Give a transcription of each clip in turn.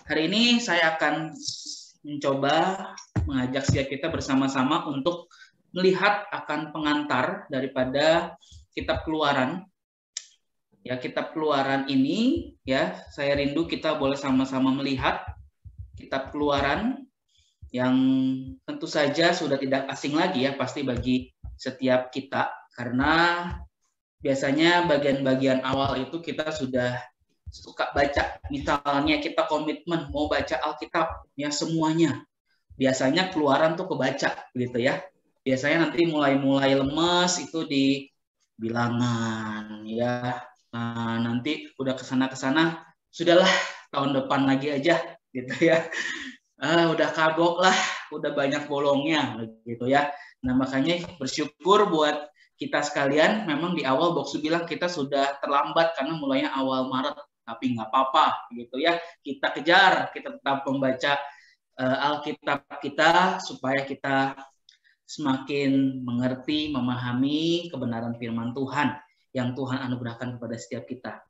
Hari ini saya akan mencoba mengajak setiap kita bersama-sama untuk melihat akan pengantar daripada kitab Keluaran. Ya, kitab Keluaran ini ya, saya rindu kita boleh sama-sama melihat kitab Keluaran yang tentu saja sudah tidak asing lagi ya, pasti bagi setiap kita, karena biasanya bagian-bagian awal itu kita sudah suka baca. Misalnya kita komitmen mau baca Alkitab ya semuanya, biasanya Keluaran tuh kebaca gitu ya. Biasanya nanti mulai lemes itu di bilangan ya. Nah, nanti udah kesana sudahlah tahun depan lagi aja gitu ya. Udah kagok lah, udah banyak bolongnya gitu ya. Nah, makanya bersyukur buat kita sekalian. Memang di awal Boksu bilang kita sudah terlambat karena mulainya awal Maret, tapi nggak apa-apa gitu ya. Kita kejar, kita tetap membaca Alkitab kita supaya kita semakin mengerti, memahami kebenaran firman Tuhan yang Tuhan anugerahkan kepada setiap kita.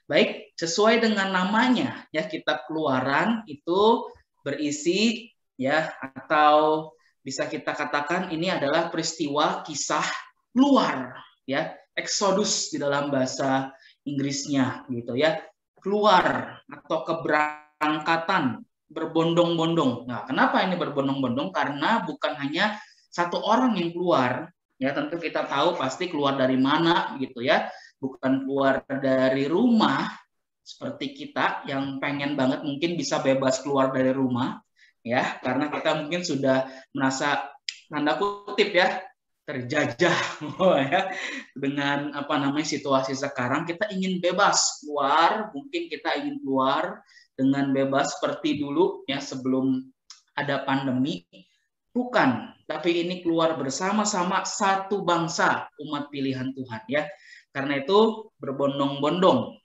Baik, sesuai dengan namanya ya, kitab Keluaran itu berisi ya, atau bisa kita katakan ini adalah peristiwa kisah keluar ya, Exodus di dalam bahasa Inggrisnya gitu ya. Keluar atau keberangkatan, berbondong-bondong. Nah, kenapa ini berbondong-bondong? Karena bukan hanya satu orang yang keluar ya, tentu kita tahu pasti keluar dari mana gitu ya. Bukan keluar dari rumah seperti kita yang pengen banget mungkin bisa bebas keluar dari rumah ya, karena kita mungkin sudah merasa tanda kutip ya terjajah ya, dengan situasi sekarang. Kita ingin bebas keluar, mungkin kita ingin keluar dengan bebas seperti dulu ya sebelum ada pandemi. Bukan, tapi ini keluar bersama-sama satu bangsa, umat pilihan Tuhan ya. Karena itu berbondong-bondong,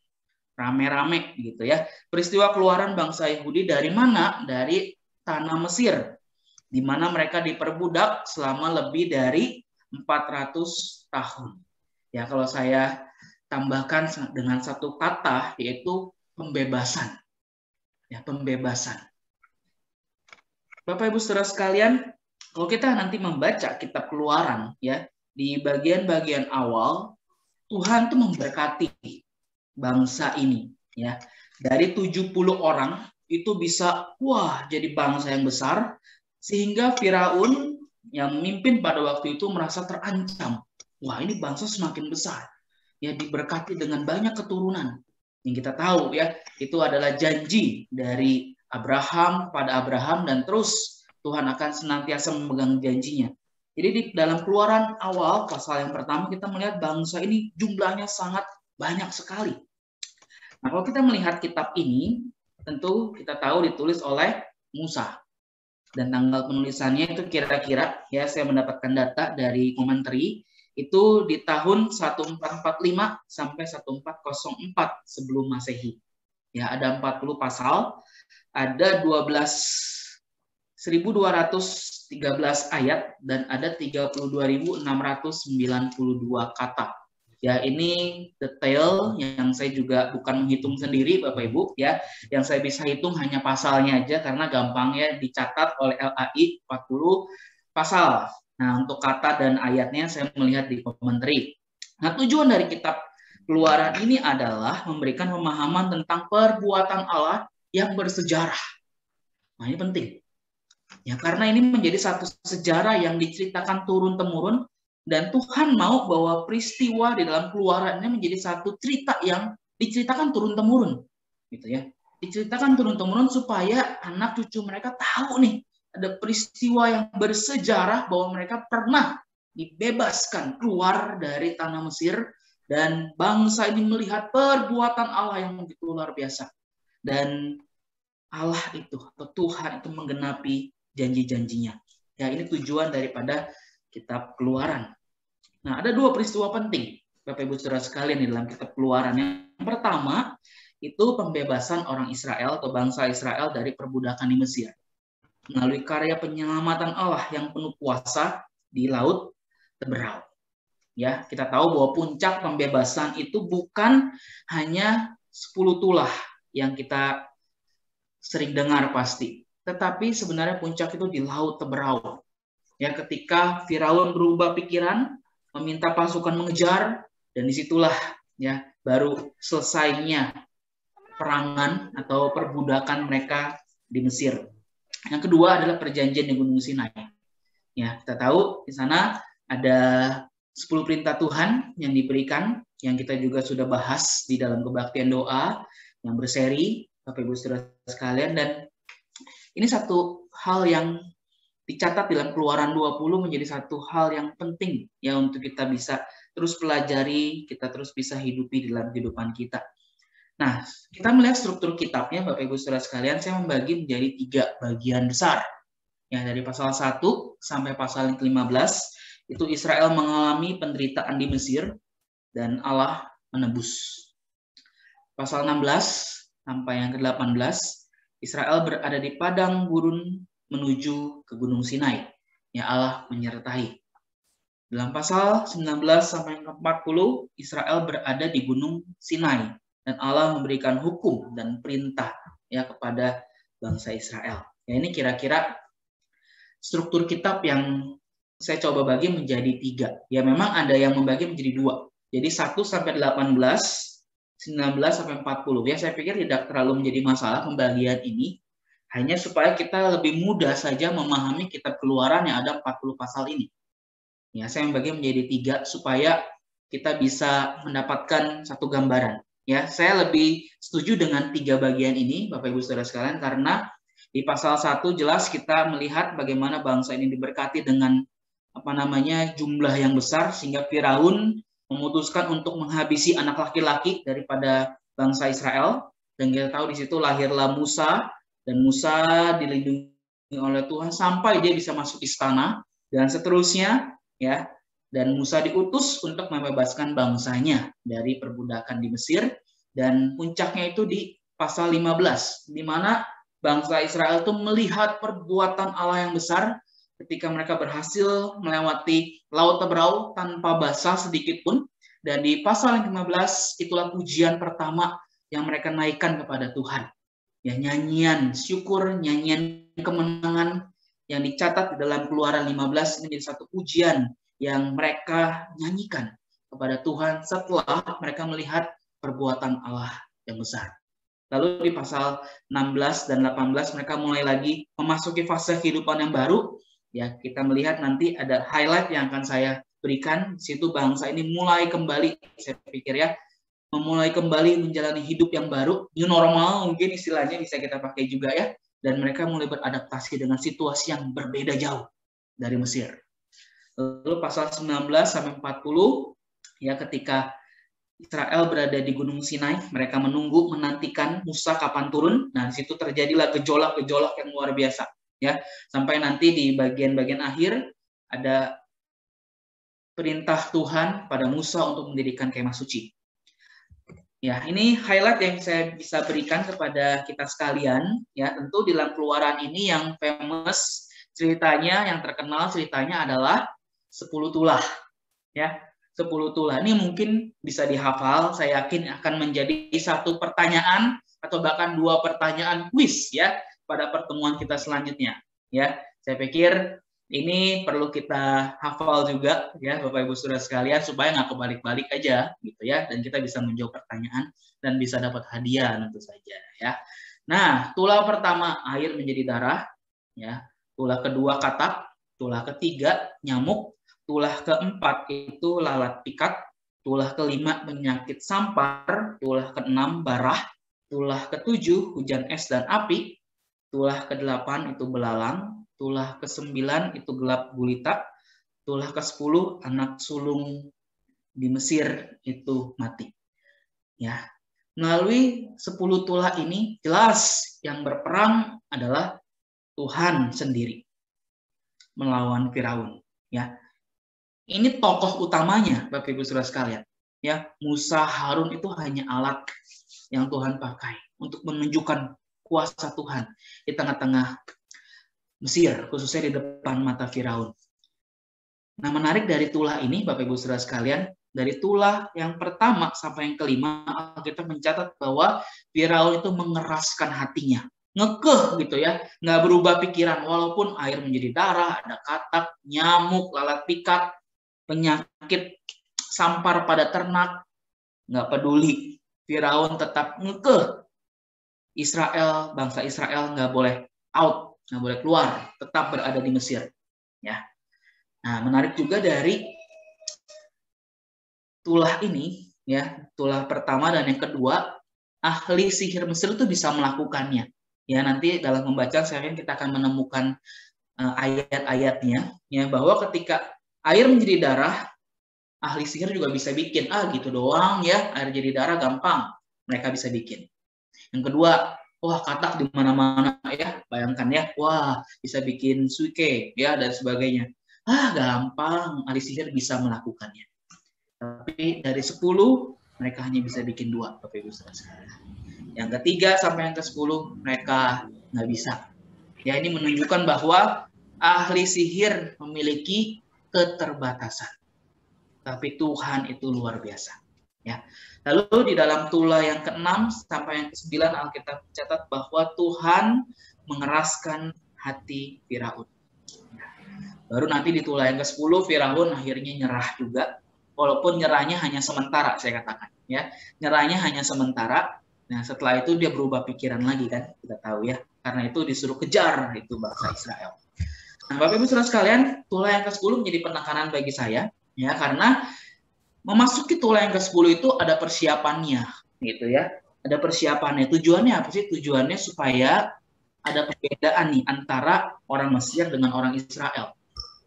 rame-rame gitu ya. Peristiwa keluaran bangsa Yahudi dari mana? Dari tanah Mesir, di mana mereka diperbudak selama lebih dari 400 tahun. Ya, kalau saya tambahkan dengan satu kata, yaitu pembebasan. Ya, pembebasan. Bapak Ibu Saudara sekalian, kalau kita nanti membaca kitab Keluaran ya, di bagian-bagian awal Tuhan tuh memberkati bangsa ini ya. Dari 70 orang itu bisa jadi bangsa yang besar, sehingga Firaun yang memimpin pada waktu itu merasa terancam. Wah, ini bangsa semakin besar. Ya, diberkati dengan banyak keturunan. Yang kita tahu ya, itu adalah janji dari Abraham pada Abraham, dan terus Tuhan akan senantiasa memegang janjinya. Jadi di dalam Keluaran awal pasal yang pertama kita melihat bangsa ini jumlahnya sangat banyak sekali. Nah, kalau kita melihat kitab ini, tentu kita tahu ditulis oleh Musa. Dan tanggal penulisannya itu kira-kira ya, saya mendapatkan data dari Commentary, itu di tahun 1445 sampai 1404 sebelum Masehi. Ya, ada 40 pasal, ada 12.213 ayat, dan ada 32.692 kata. Ya, ini detail yang saya juga bukan menghitung sendiri Bapak Ibu ya. Yang saya bisa hitung hanya pasalnya aja karena gampangnya dicatat oleh LAI 40 pasal. Nah, untuk kata dan ayatnya saya melihat di Commentary. Nah, tujuan dari kitab Keluaran ini adalah memberikan pemahaman tentang perbuatan Allah yang bersejarah. Nah, ini penting. Ya, karena ini menjadi satu sejarah yang diceritakan turun-temurun, dan Tuhan mau bahwa peristiwa di dalam Keluaran ini menjadi satu cerita yang diceritakan turun-temurun, gitu ya. Diceritakan turun-temurun supaya anak cucu mereka tahu nih, ada peristiwa yang bersejarah bahwa mereka pernah dibebaskan keluar dari tanah Mesir, dan bangsa ini melihat perbuatan Allah yang begitu luar biasa. Dan Allah itu, atau Tuhan itu menggenapi janji-janjinya. Ya, ini tujuan daripada kitab Keluaran. Nah, ada dua peristiwa penting, Bapak Ibu Saudara sekalian, di dalam kitab Keluaran. Yang pertama, itu pembebasan orang Israel atau bangsa Israel dari perbudakan di Mesir. Melalui karya penyelamatan Allah yang penuh kuasa di Laut Teberau. Ya, kita tahu bahwa puncak pembebasan itu bukan hanya 10 tulah yang kita sering dengar pasti. Tetapi sebenarnya puncak itu di Laut Teberau. Ya, ketika Firaun berubah pikiran, meminta pasukan mengejar, dan disitulah ya baru selesainya perangan atau perbudakan mereka di Mesir. Yang kedua adalah perjanjian di Gunung Sinai. Ya, kita tahu di sana ada 10 perintah Tuhan yang diberikan, yang kita juga sudah bahas di dalam kebaktian doa yang berseri, Bapak Ibu Saudara sekalian, dan ini satu hal yang dicatat dalam Keluaran 20 menjadi satu hal yang penting ya untuk kita bisa terus pelajari, kita terus bisa hidupi dalam kehidupan kita. Nah, kita melihat struktur kitabnya, Bapak Ibu Saudara sekalian, saya membagi menjadi 3 bagian besar. Ya, dari pasal 1 sampai pasal yang ke-15, itu Israel mengalami penderitaan di Mesir dan Allah menebus. Pasal 16 sampai yang ke-18, Israel berada di padang gurun menuju ke Gunung Sinai. Ya, Allah menyertai. Dalam pasal 19 sampai yang ke-40, Israel berada di Gunung Sinai dan Allah memberikan hukum dan perintah ya kepada bangsa Israel. Ya, ini kira-kira struktur kitab yang saya coba bagi menjadi 3. Ya, memang ada yang membagi menjadi 2. Jadi 1 sampai 18, 19 sampai 40. Ya, saya pikir tidak terlalu menjadi masalah pembagian ini. Hanya supaya kita lebih mudah saja memahami kitab Keluaran yang ada 40 pasal ini. Ya, saya membagi menjadi 3 supaya kita bisa mendapatkan satu gambaran. Ya, saya lebih setuju dengan 3 bagian ini, Bapak Ibu Saudara sekalian, karena di pasal 1 jelas kita melihat bagaimana bangsa ini diberkati dengan jumlah yang besar sehingga Firaun memutuskan untuk menghabisi anak laki-laki daripada bangsa Israel, dan kita tahu di situ lahirlah Musa, dan Musa dilindungi oleh Tuhan sampai dia bisa masuk istana dan seterusnya ya. Dan Musa diutus untuk membebaskan bangsanya dari perbudakan di Mesir, dan puncaknya itu di pasal 15 di mana bangsa Israel itu melihat perbuatan Allah yang besar ketika mereka berhasil melewati Laut Teberau tanpa basah sedikit pun. Dan di pasal yang ke-15 itulah pujian pertama yang mereka naikkan kepada Tuhan. Ya, nyanyian syukur, nyanyian kemenangan yang dicatat di dalam Keluaran 15 ini menjadi satu pujian yang mereka nyanyikan kepada Tuhan setelah mereka melihat perbuatan Allah yang besar. Lalu di pasal 16 dan 18 mereka mulai lagi memasuki fase kehidupan yang baru. Ya, kita melihat nanti ada highlight yang akan saya berikan. Di situ bangsa ini mulai kembali, saya pikir ya, memulai kembali menjalani hidup yang baru, new normal mungkin istilahnya bisa kita pakai juga ya, dan mereka mulai beradaptasi dengan situasi yang berbeda jauh dari Mesir. Lalu pasal 19 sampai 40 ya, ketika Israel berada di Gunung Sinai, mereka menantikan Musa kapan turun. Nah, di situ terjadilah gejolak-gejolak yang luar biasa ya, sampai nanti di bagian-bagian akhir ada perintah Tuhan pada Musa untuk mendirikan kemah suci. Ya, ini highlight yang saya bisa berikan kepada kita sekalian. Ya, tentu di dalam Keluaran ini yang famous ceritanya, yang terkenal ceritanya adalah 10 tulah. Ya, 10 tulah ini mungkin bisa dihafal. Saya yakin akan menjadi satu pertanyaan atau bahkan 2 pertanyaan kuis ya pada pertemuan kita selanjutnya. Ya, saya pikir ini perlu kita hafal juga ya Bapak Ibu Saudara sekalian supaya nggak kebalik-balik aja gitu ya, dan kita bisa menjawab pertanyaan dan bisa dapat hadiah tentu saja ya. Nah, tulah pertama air menjadi darah ya, tulah kedua katak, tulah ketiga nyamuk, tulah keempat itu lalat pikat, tulah kelima penyakit sampar, tulah keenam barah, tulah ketujuh hujan es dan api, tulah ke-8 itu belalang, tulah ke-9 itu gelap gulita, tulah ke-10 anak sulung di Mesir itu mati. Ya, melalui 10 tulah ini jelas yang berperang adalah Tuhan sendiri melawan Firaun. Ya, ini tokoh utamanya, Bapak Ibu Saudara sekalian. Ya, Musa, Harun itu hanya alat yang Tuhan pakai untuk menunjukkan kuasa Tuhan di tengah-tengah Mesir, khususnya di depan mata Firaun. Nah, menarik dari tulah ini, Bapak Ibu Saudara sekalian, dari tulah yang pertama sampai yang kelima, kita mencatat bahwa Firaun itu mengeraskan hatinya. ngekeh gitu ya, nggak berubah pikiran walaupun air menjadi darah, ada katak, nyamuk, lalat pikat, penyakit sampar pada ternak, nggak peduli. Firaun tetap ngekeh. Israel, bangsa Israel nggak boleh out, nggak boleh keluar, tetap berada di Mesir. Ya, nah menarik juga dari tulah ini, ya tulah pertama dan yang kedua, ahli sihir Mesir itu bisa melakukannya. Ya nanti dalam pembacaan saya kita akan menemukan ayat-ayatnya, ya bahwa ketika air menjadi darah, ahli sihir juga bisa bikin. Gitu doang ya, air jadi darah gampang, mereka bisa bikin. Yang kedua, wah katak di mana-mana ya, bayangkan ya, wah bisa bikin suike ya dan sebagainya. Gampang, ahli sihir bisa melakukannya. Tapi dari 10 mereka hanya bisa bikin 2, Bapak Ibu Saudara. Yang ketiga sampai yang ke-10 mereka nggak bisa. Ya ini menunjukkan bahwa ahli sihir memiliki keterbatasan. Tapi Tuhan itu luar biasa. Ya. Lalu di dalam tulah yang ke-6 sampai yang ke-9 Alkitab mencatat bahwa Tuhan mengeraskan hati Firaun. Baru nanti di tulah yang ke-10 Firaun akhirnya nyerah juga. Walaupun nyerahnya hanya sementara, saya katakan. Ya, nyerahnya hanya sementara. Nah, setelah itu dia berubah pikiran lagi kan, kita tahu ya. Karena itu disuruh kejar itu bangsa Israel. Nah, Bapak Ibu Saudara sekalian, tulah yang ke-10 menjadi penekanan bagi saya, ya, karena memasuki tulah yang ke-10 itu ada persiapannya, gitu ya. Ada persiapannya. Tujuannya apa sih? Tujuannya supaya ada perbedaan nih antara orang Mesir dengan orang Israel.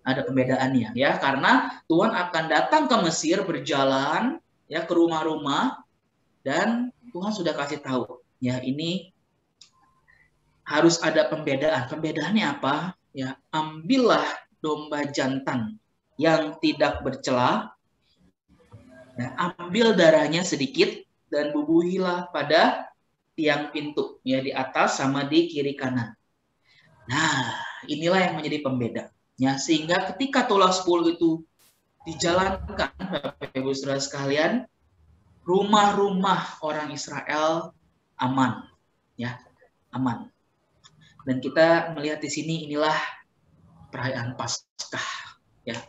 Ada pembedaannya ya, karena Tuhan akan datang ke Mesir berjalan ya ke rumah-rumah dan Tuhan sudah kasih tahu ya ini harus ada pembedaan. Pembedaannya apa? Ya, ambillah domba jantan yang tidak bercela, ya, ambil darahnya sedikit dan bubuhilah pada tiang pintu ya di atas sama di kiri kanan. Nah, inilah yang menjadi pembeda. Ya, sehingga ketika tulah 10 itu dijalankan, Bapak Ibu Saudara sekalian, rumah-rumah orang Israel aman, ya, aman. Dan kita melihat di sini inilah perayaan Paskah, ya.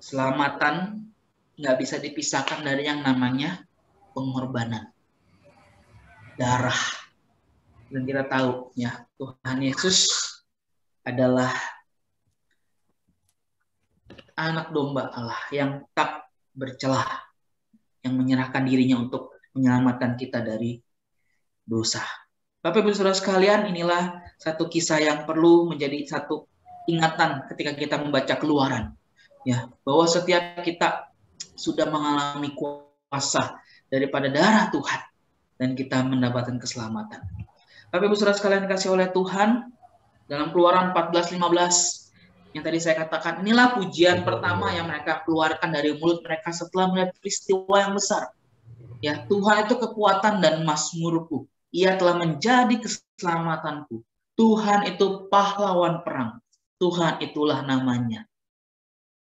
Selamatan nggak bisa dipisahkan dari yang namanya pengorbanan, darah. Dan kita tahu, ya, Tuhan Yesus adalah anak domba Allah yang tak bercelah, yang menyerahkan dirinya untuk menyelamatkan kita dari dosa. Bapak Ibu Saudara sekalian, inilah satu kisah yang perlu menjadi satu ingatan ketika kita membaca Keluaran. Ya, bahwa setiap kita sudah mengalami kuasa daripada darah Tuhan dan kita mendapatkan keselamatan. Bapak Ibu Saudara sekalian dikasih oleh Tuhan, dalam Keluaran 14:15 yang tadi saya katakan, inilah pujian pertama yang mereka keluarkan dari mulut mereka setelah melihat peristiwa yang besar. Ya, Tuhan itu kekuatan dan mazmurku. Ia telah menjadi keselamatanku. Tuhan itu pahlawan perang. Tuhan itulah namanya.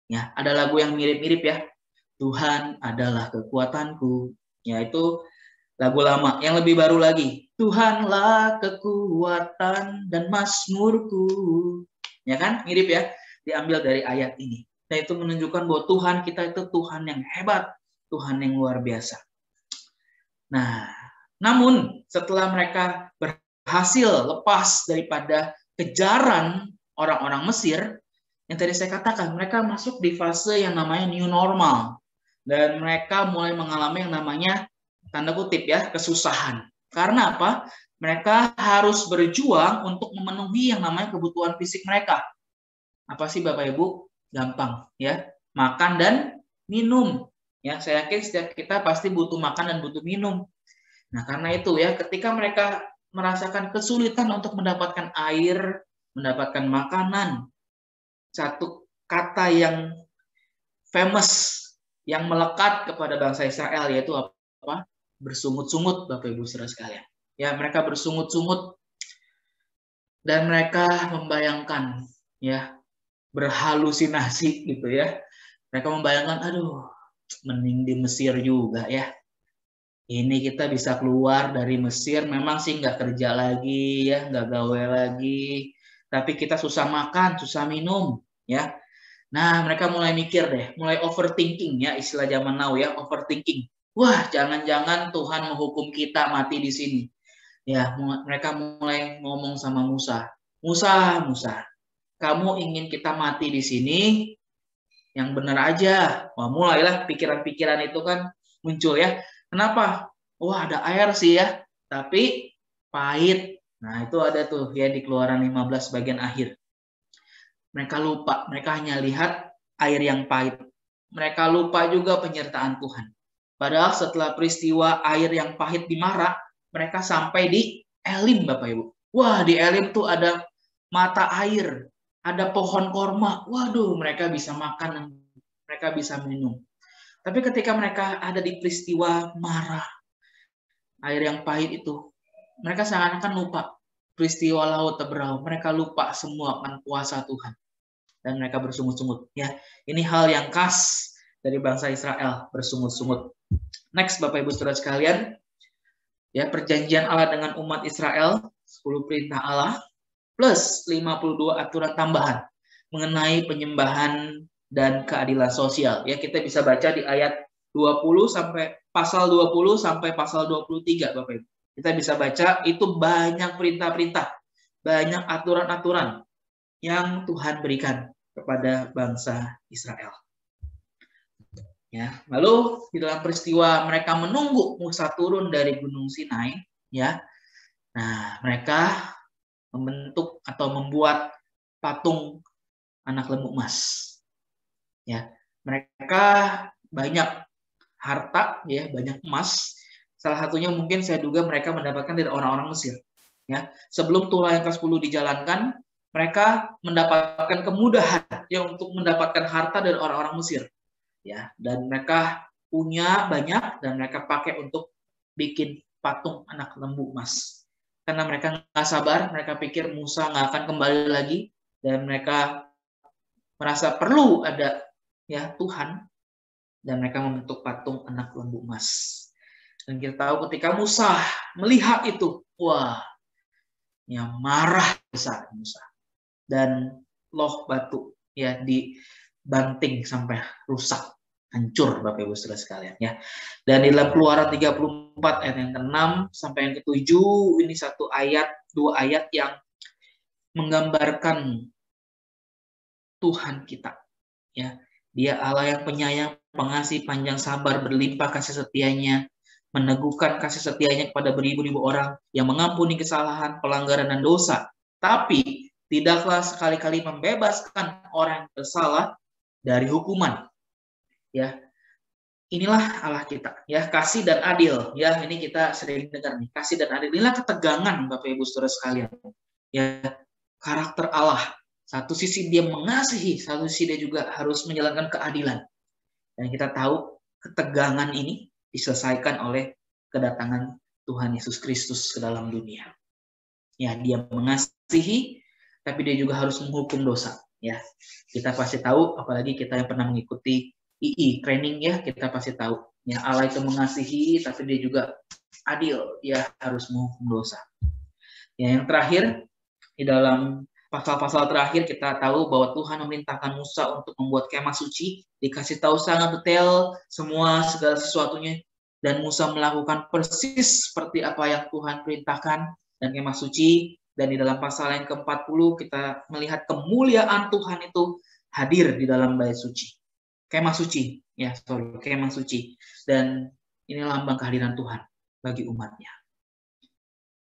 Ya, ada lagu yang mirip-mirip ya. Tuhan adalah kekuatanku. Ya, itu lagu lama. Yang lebih baru lagi, Tuhanlah kekuatan dan mazmurku. Ya kan? Mirip ya. Diambil dari ayat ini. Dan itu menunjukkan bahwa Tuhan kita itu Tuhan yang hebat, Tuhan yang luar biasa. Nah, namun setelah mereka berhasil lepas daripada kejaran orang-orang Mesir, yang tadi saya katakan, mereka masuk di fase yang namanya new normal. Dan mereka mulai mengalami yang namanya, tanda kutip ya, kesusahan. Karena apa? Mereka harus berjuang untuk memenuhi yang namanya kebutuhan fisik mereka. Apa sih Bapak Ibu? Gampang ya, makan dan minum. Ya, saya yakin setiap kita pasti butuh makan dan butuh minum. Nah, karena itu ya, ketika mereka merasakan kesulitan untuk mendapatkan air, mendapatkan makanan, satu kata yang famous, yang melekat kepada bangsa Israel yaitu apa? Bersungut-sungut, Bapak Ibu Saudara sekalian. Ya, mereka bersungut-sungut dan mereka membayangkan ya, berhalusinasi gitu ya. Mereka membayangkan, aduh, mending di Mesir juga ya. Ini kita bisa keluar dari Mesir, memang sih nggak kerja lagi ya, nggak gawe lagi, tapi kita susah makan, susah minum ya. Nah, mereka mulai mikir deh, mulai overthinking ya, istilah zaman now ya, overthinking. Wah, jangan-jangan Tuhan menghukum kita mati di sini. Ya, mereka mulai ngomong sama Musa. Musa, Musa, kamu ingin kita mati di sini? Yang benar aja. Wah, mulailah pikiran-pikiran itu kan muncul ya. Kenapa? Wah, ada air sih ya, tapi pahit. Nah, itu ada tuh ya di Keluaran 15 bagian akhir. Mereka lupa, mereka hanya lihat air yang pahit. Mereka lupa juga penyertaan Tuhan. Padahal setelah peristiwa air yang pahit di Mara, mereka sampai di Elim, Bapak Ibu. Wah, di Elim tuh ada mata air, ada pohon korma. Waduh, mereka bisa makan, mereka bisa minum. Tapi ketika mereka ada di peristiwa Mara, air yang pahit itu, mereka seakan-akan lupa peristiwa laut terberau. Mereka lupa semua akan kuasa Tuhan. Dan mereka bersungut-sungut. Ya, ini hal yang khas dari bangsa Israel, bersungut-sungut. Next, Bapak Ibu Saudara sekalian, ya, perjanjian Allah dengan umat Israel, 10 perintah Allah plus 52 aturan tambahan mengenai penyembahan dan keadilan sosial. Ya, kita bisa baca di ayat 20 sampai pasal 20 sampai pasal 23, Bapak Ibu. Kita bisa baca itu banyak perintah-perintah, banyak aturan-aturan yang Tuhan berikan kepada bangsa Israel. Ya, lalu di dalam peristiwa mereka menunggu Musa turun dari Gunung Sinai, ya. Nah, mereka membentuk atau membuat patung anak lembu emas. Ya, mereka banyak harta, ya, banyak emas. Salah satunya mungkin saya duga mereka mendapatkan dari orang-orang Mesir. Ya, sebelum Tulah yang ke-10 dijalankan, mereka mendapatkan kemudahan ya untuk mendapatkan harta dari orang-orang Mesir. Ya, dan mereka punya banyak dan mereka pakai untuk bikin patung anak lembu emas. Karena mereka nggak sabar, mereka pikir Musa nggak akan kembali lagi dan mereka merasa perlu ada ya Tuhan dan mereka membentuk patung anak lembu emas. Dan kita tahu ketika Musa melihat itu, wah, ya marah besar Musa. Dan loh batu ya dibanting sampai rusak, hancur Bapak Ibu Saudara sekalian ya. Dan di dalam Keluaran 34 ayat yang ke-6 sampai yang ke-7 ini satu ayat, dua ayat yang menggambarkan Tuhan kita ya. Dia Allah yang penyayang, pengasih, panjang sabar, berlimpah kasih setianya, meneguhkan kasih setianya kepada beribu-ribu orang, yang mengampuni kesalahan, pelanggaran dan dosa. Tapi tidaklah sekali-kali membebaskan orang yang bersalah dari hukuman. Ya, inilah Allah kita. Ya, kasih dan adil. Ya, ini kita sering dengar nih. Kasih dan adil. Inilah ketegangan Bapak Ibu Saudara sekalian. Ya, karakter Allah. Satu sisi dia mengasihi, satu sisi dia juga harus menjalankan keadilan. Dan kita tahu ketegangan ini diselesaikan oleh kedatangan Tuhan Yesus Kristus ke dalam dunia. Ya, dia mengasihi, tapi dia juga harus menghukum dosa. Ya, kita pasti tahu, apalagi kita yang pernah mengikuti II training ya, kita pasti tahu. Ya, Allah itu mengasihi, tapi dia juga adil. Dia harus menghukum dosa. Ya, yang terakhir di dalam pasal-pasal terakhir kita tahu bahwa Tuhan memerintahkan Musa untuk membuat kemah suci, dikasih tahu sangat detail semua segala sesuatunya dan Musa melakukan persis seperti apa yang Tuhan perintahkan dan kemah suci. Dan di dalam pasal yang ke-40 kita melihat kemuliaan Tuhan itu hadir di dalam bait suci. Kemah suci, ya, kemah suci. Dan ini lambang kehadiran Tuhan bagi umatnya.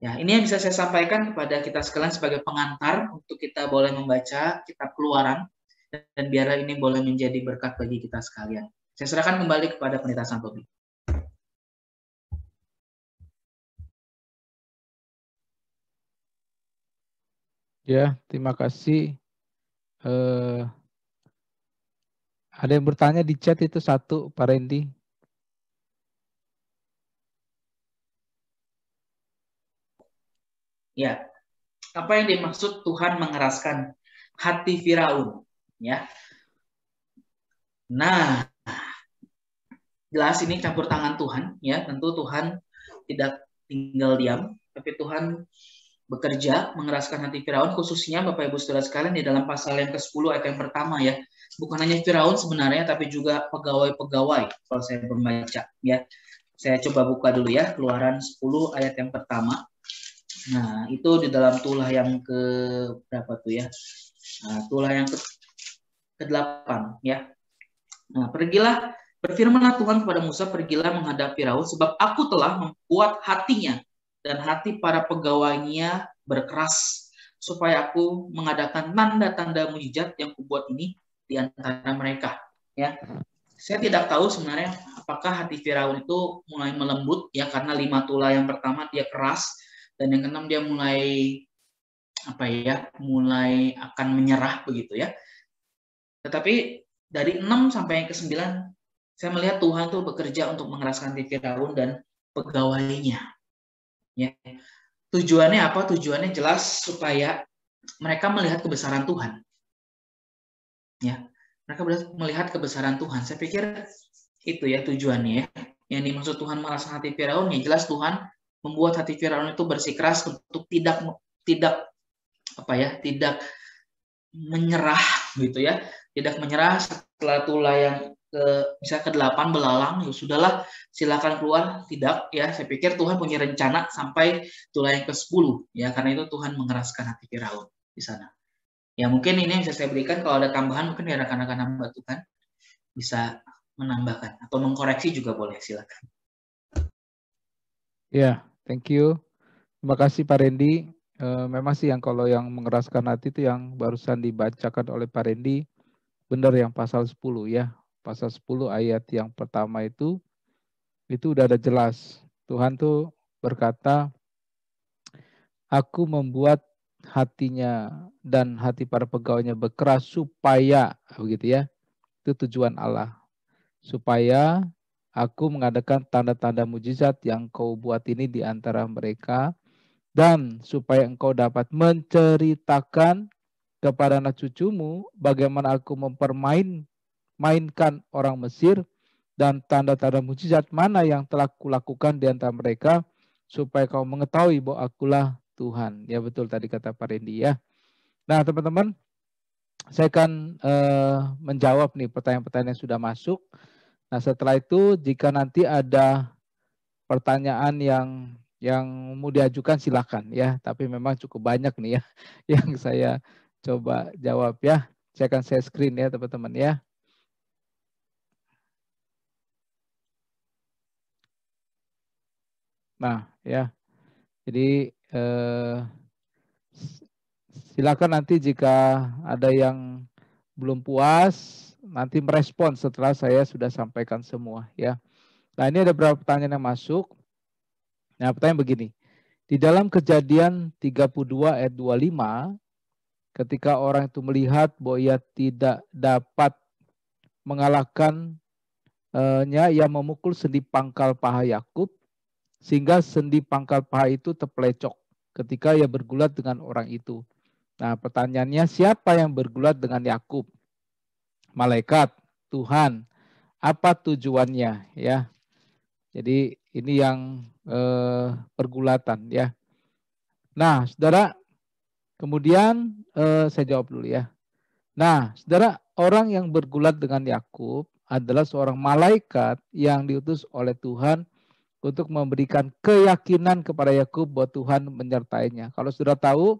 Ya, ini yang bisa saya sampaikan kepada kita sekalian sebagai pengantar untuk kita boleh membaca kitab Keluaran dan biarlah ini boleh menjadi berkat bagi kita sekalian. Saya serahkan kembali kepada Pendeta Santobi. Ya, terima kasih. Ada yang bertanya di chat itu satu, Pak Randy. Ya, apa yang dimaksud Tuhan mengeraskan hati Firaun? Ya, nah jelas ini campur tangan Tuhan, ya. Tentu Tuhan tidak tinggal diam, tapi Tuhan bekerja mengeraskan hati Firaun, khususnya Bapak Ibu Saudara sekalian di dalam pasal yang ke-10 ayat yang pertama, ya. Bukan hanya Firaun sebenarnya, tapi juga pegawai-pegawai kalau saya membaca, ya. Saya coba buka dulu ya, Keluaran 10 ayat yang pertama. Nah, itu di dalam tulah yang ke berapa tuh ya? Nah, tulah yang ke-8 ya. Nah, berfirmanlah Tuhan kepada Musa, pergilah menghadap Firaun, sebab aku telah membuat hatinya dan hati para pegawainya berkeras, supaya aku mengadakan tanda-tanda mujizat yang kubuat ini di antara mereka. Ya, saya tidak tahu sebenarnya apakah hati Firaun itu mulai melembut ya, karena 5 tulah yang pertama dia keras, dan yang keenam dia mulai akan menyerah begitu ya. Tetapi dari 6 sampai yang ke-9 saya melihat Tuhan tuh bekerja untuk mengeraskan hati Firaun dan pegawainya. Ya. Tujuannya apa? Tujuannya jelas supaya mereka melihat kebesaran Tuhan. Ya. Mereka melihat kebesaran Tuhan. Saya pikir itu ya tujuannya ya. Yang dimaksud Tuhan mengeraskan hati Firaun, ya jelas Tuhan membuat hati Firaun itu bersikeras untuk tidak menyerah gitu ya. Tidak menyerah setelah tulah yang misalnya ke-8 belalang, ya sudahlah silakan keluar. Tidak ya, saya pikir Tuhan punya rencana sampai tulah yang ke-10 ya, karena itu Tuhan mengeraskan hati Firaun di sana. Ya mungkin ini yang bisa saya berikan, kalau ada tambahan mungkin ya rekan-rekan hamba Tuhan bisa menambahkan atau mengkoreksi juga boleh, silakan. Ya, thank you. Terima kasih Pak Randy. Memang sih yang kalau yang mengeraskan hati itu yang barusan dibacakan oleh Pak Randy, benar yang pasal 10 ya. Pasal 10 ayat yang pertama itu udah ada jelas. Tuhan tuh berkata, aku membuat hatinya dan hati para pegawainya berkeras supaya, begitu ya. Itu tujuan Allah. Supaya aku mengadakan tanda-tanda mujizat yang kau buat ini di antara mereka, dan supaya engkau dapat menceritakan kepada anak cucumu bagaimana aku mainkan orang Mesir dan tanda-tanda mujizat mana yang telah kulakukan di antara mereka, supaya kau mengetahui bahwa akulah Tuhan. Ya betul tadi kata Pak Randy ya. Nah teman-teman, saya akan menjawab nih pertanyaan-pertanyaan yang sudah masuk. Nah setelah itu jika nanti ada pertanyaan yang mau diajukan silakan ya, tapi memang cukup banyak nih ya yang saya coba jawab ya. Saya akan share screen ya teman-teman ya. Nah ya, jadi silakan nanti jika ada yang belum puas nanti merespon setelah saya sudah sampaikan semua ya. Nah ini ada beberapa pertanyaan yang masuk. Nah pertanyaan begini, di dalam Kejadian 32 ayat 25, ketika orang itu melihat bahwa ia tidak dapat mengalahkannya, ia memukul sendi pangkal paha Yakub, sehingga sendi pangkal paha itu terpelecok ketika ia bergulat dengan orang itu. Nah pertanyaannya, siapa yang bergulat dengan Yakub? Malaikat, Tuhan. Apa tujuannya ya? Jadi ini yang pergulatan ya. Nah, saudara, kemudian saya jawab dulu ya. Nah, saudara, orang yang bergulat dengan Yakub adalah seorang malaikat yang diutus oleh Tuhan untuk memberikan keyakinan kepada Yakub bahwa Tuhan menyertainya. Kalau sudah tahu,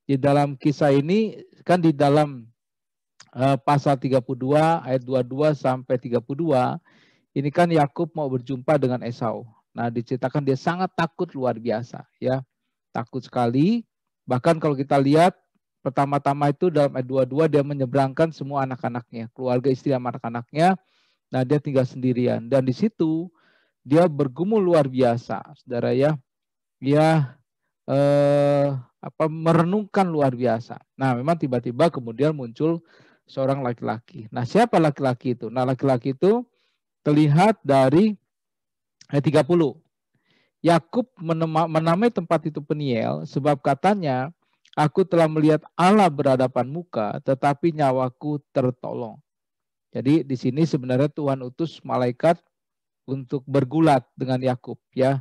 di dalam kisah ini kan di dalam pasal 32 ayat 22 sampai 32, ini kan Yakub mau berjumpa dengan Esau. Nah, diceritakan dia sangat takut luar biasa ya. Takut sekali. Bahkan kalau kita lihat pertama-tama itu dalam ayat 22 dia menyeberangkan semua anak-anaknya, keluarga istri sama anak-anaknya. Nah, dia tinggal sendirian dan di situ dia bergumul luar biasa, saudara ya. Dia merenungkan luar biasa. Nah, memang tiba-tiba kemudian muncul seorang laki-laki. Nah, siapa laki-laki itu? Nah, laki-laki itu terlihat dari ayat 30. Yakub menamai tempat itu Peniel, sebab katanya, aku telah melihat Allah berhadapan muka, tetapi nyawaku tertolong. Jadi di sini sebenarnya Tuhan utus malaikat untuk bergulat dengan Yakub ya.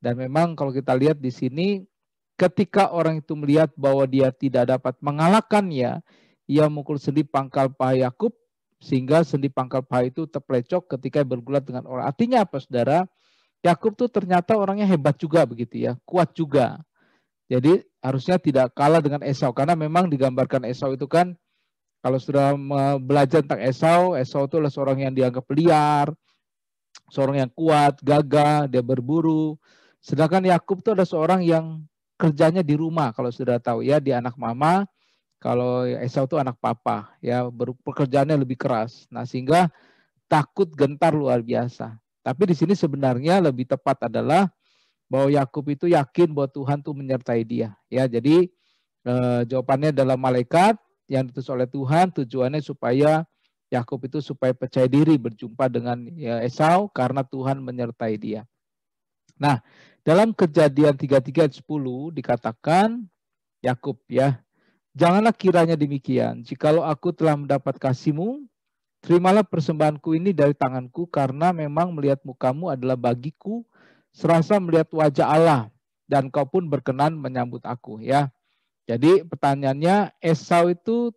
Dan memang kalau kita lihat di sini, ketika orang itu melihat bahwa dia tidak dapat mengalahkannya, ia mukul sendi pangkal paha Yakub, sehingga sendi pangkal paha itu terplecok ketika bergulat dengan orang. Artinya apa, saudara? Yakub tuh ternyata orangnya hebat juga begitu ya, kuat juga. Jadi harusnya tidak kalah dengan Esau, karena memang digambarkan Esau itu kan, kalau sudah belajar tentang Esau, Esau itu adalah seorang yang dianggap liar, seorang yang kuat, gagah, dia berburu. Sedangkan Yakub itu adalah seorang yang kerjanya di rumah, kalau sudah tahu ya, dia anak mama. Kalau Esau itu anak papa, ya, pekerjaannya lebih keras. Nah, sehingga takut gentar luar biasa. Tapi di sini sebenarnya lebih tepat adalah bahwa Yakub itu yakin bahwa Tuhan tuh menyertai dia. Ya, jadi jawabannya adalah malaikat yang diutus oleh Tuhan, tujuannya supaya Yakub itu supaya percaya diri berjumpa dengan Esau karena Tuhan menyertai dia. Nah, dalam Kejadian 33 ayat 10 dikatakan Yakub ya, janganlah kiranya demikian. Jikalau aku telah mendapat kasih-Mu, terimalah persembahanku ini dari tanganku, karena memang melihat mukamu adalah bagiku serasa melihat wajah Allah, dan kau pun berkenan menyambut aku. Ya, jadi pertanyaannya, Esau itu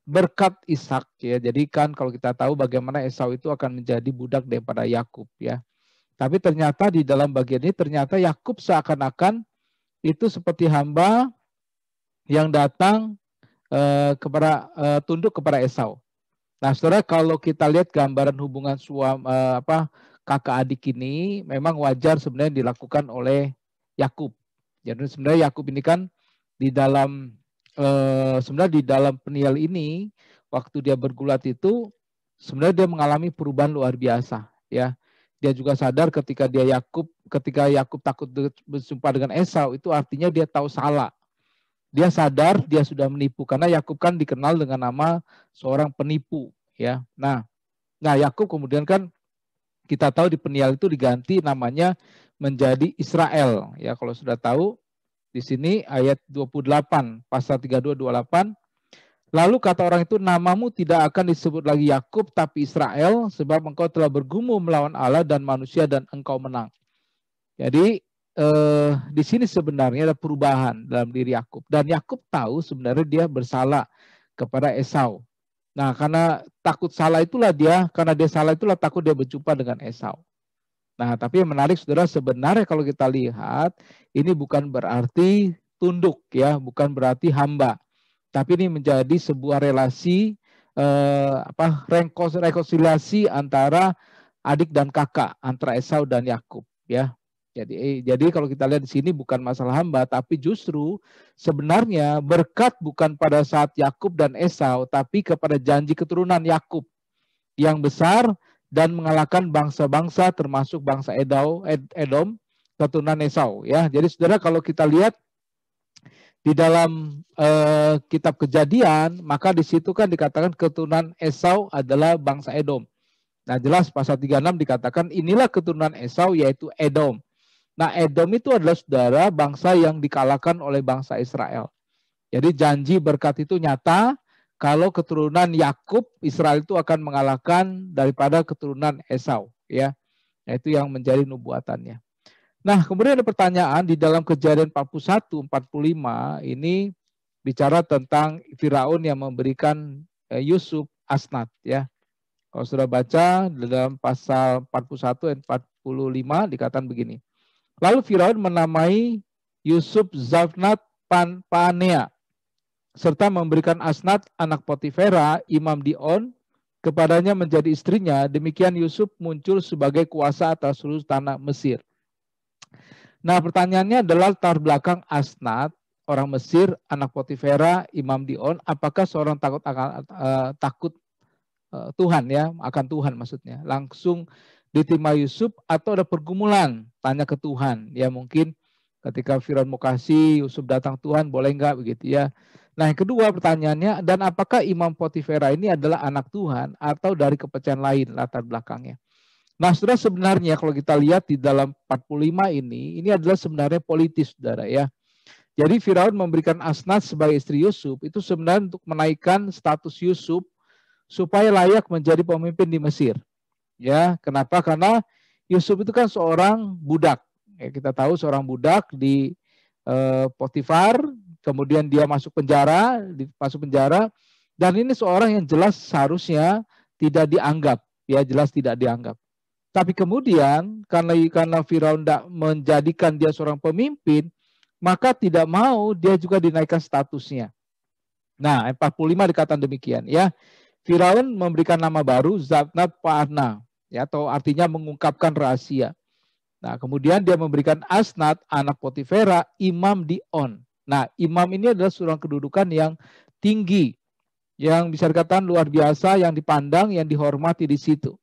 berkat Ishak ya. Jadi kan kalau kita tahu bagaimana Esau itu akan menjadi budak daripada Yakub ya. Tapi ternyata di dalam bagian ini ternyata Yakub seakan-akan itu seperti hamba yang datang kepada tunduk kepada Esau. Nah, saudara, kalau kita lihat gambaran hubungan kakak adik ini, memang wajar sebenarnya dilakukan oleh Yakub. Jadi sebenarnya Yakub ini kan di dalam sebenarnya di dalam peniel ini, waktu dia bergulat itu sebenarnya dia mengalami perubahan luar biasa ya. Dia juga sadar ketika Yakub takut berjumpa dengan Esau, itu artinya dia tahu salah. Dia sadar dia sudah menipu, karena Yakub kan dikenal dengan nama seorang penipu ya. Nah Yakub kemudian kan kita tahu di peniel itu diganti namanya menjadi Israel ya. Kalau sudah tahu di sini ayat 28 pasal 32-28, lalu kata orang itu, namamu tidak akan disebut lagi Yakub tapi Israel, sebab engkau telah bergumul melawan Allah dan manusia dan engkau menang. Jadi di sini sebenarnya ada perubahan dalam diri Yakub, dan Yakub tahu sebenarnya dia bersalah kepada Esau. Nah, karena takut salah itulah karena dia salah itulah takut dia berjumpa dengan Esau. Nah, tapi yang menarik saudara, sebenarnya kalau kita lihat ini bukan berarti tunduk ya, bukan berarti hamba, tapi ini menjadi sebuah relasi rekonsiliasi antara adik dan kakak, antara Esau dan Yakub ya. Jadi kalau kita lihat di sini bukan masalah hamba, tapi justru sebenarnya berkat bukan pada saat Yakub dan Esau, tapi kepada janji keturunan Yakub yang besar dan mengalahkan bangsa-bangsa termasuk bangsa Edom, keturunan Esau ya. Jadi saudara, kalau kita lihat di dalam kitab Kejadian, maka di situ kan dikatakan keturunan Esau adalah bangsa Edom. Nah, jelas pasal 36 dikatakan inilah keturunan Esau, yaitu Edom. Nah, Edom itu adalah saudara bangsa yang dikalahkan oleh bangsa Israel. Jadi janji berkat itu nyata kalau keturunan Yakub, Israel itu akan mengalahkan daripada keturunan Esau ya. Itu yang menjadi nubuatannya. Nah, kemudian ada pertanyaan di dalam Kejadian 41-45 ini bicara tentang Firaun yang memberikan Yusuf Asnat ya. Kalau sudah baca dalam pasal 41 dan 45 dikatakan begini. Lalu Firaun menamai Yusuf Zafnat Panea, serta memberikan Asnat anak Potifera, imam di On, kepadanya menjadi istrinya. Demikian Yusuf muncul sebagai kuasa atas seluruh tanah Mesir. Nah, pertanyaannya adalah latar belakang Asnat, orang Mesir, anak Potifera, imam di On, apakah seorang takut Tuhan ya, akan Tuhan maksudnya, langsung diterima Yusuf, atau ada pergumulan, tanya ke Tuhan ya, mungkin ketika Firaun mau kasih Yusuf datang, Tuhan boleh enggak begitu ya. Nah, yang kedua pertanyaannya, dan apakah imam Potifera ini adalah anak Tuhan atau dari kepercayaan lain latar belakangnya. Nah, saudara, sebenarnya kalau kita lihat di dalam 45 ini adalah sebenarnya politis saudara ya. Jadi Firaun memberikan Asnat sebagai istri Yusuf itu sebenarnya untuk menaikkan status Yusuf supaya layak menjadi pemimpin di Mesir. Ya, kenapa? Karena Yusuf itu kan seorang budak. Ya, kita tahu seorang budak di Potifar, kemudian dia masuk penjara, dan ini seorang yang jelas seharusnya tidak dianggap, ya jelas tidak dianggap. Tapi kemudian karena Firaun tidak menjadikan dia seorang pemimpin, maka tidak mau dia juga dinaikkan statusnya. Nah, 45 dikatakan demikian ya. Firaun memberikan nama baru Zatnat Pa'ana, ya, atau artinya mengungkapkan rahasia. Nah, kemudian dia memberikan Asnat, anak Potifera, imam di On. Nah, imam ini adalah seorang kedudukan yang tinggi, yang bisa dikatakan luar biasa, yang dipandang, yang dihormati di situ.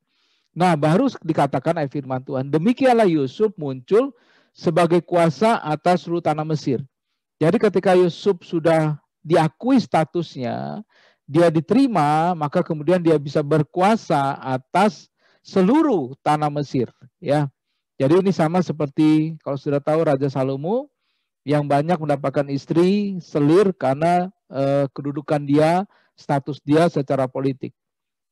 Nah, baru dikatakan ayat firman Tuhan, demikianlah Yusuf muncul sebagai kuasa atas seluruh tanah Mesir. Jadi ketika Yusuf sudah diakui statusnya, dia diterima, maka kemudian dia bisa berkuasa atas seluruh tanah Mesir, ya. Jadi ini sama seperti kalau sudah tahu Raja Salomo yang banyak mendapatkan istri selir karena kedudukan dia, status dia secara politik.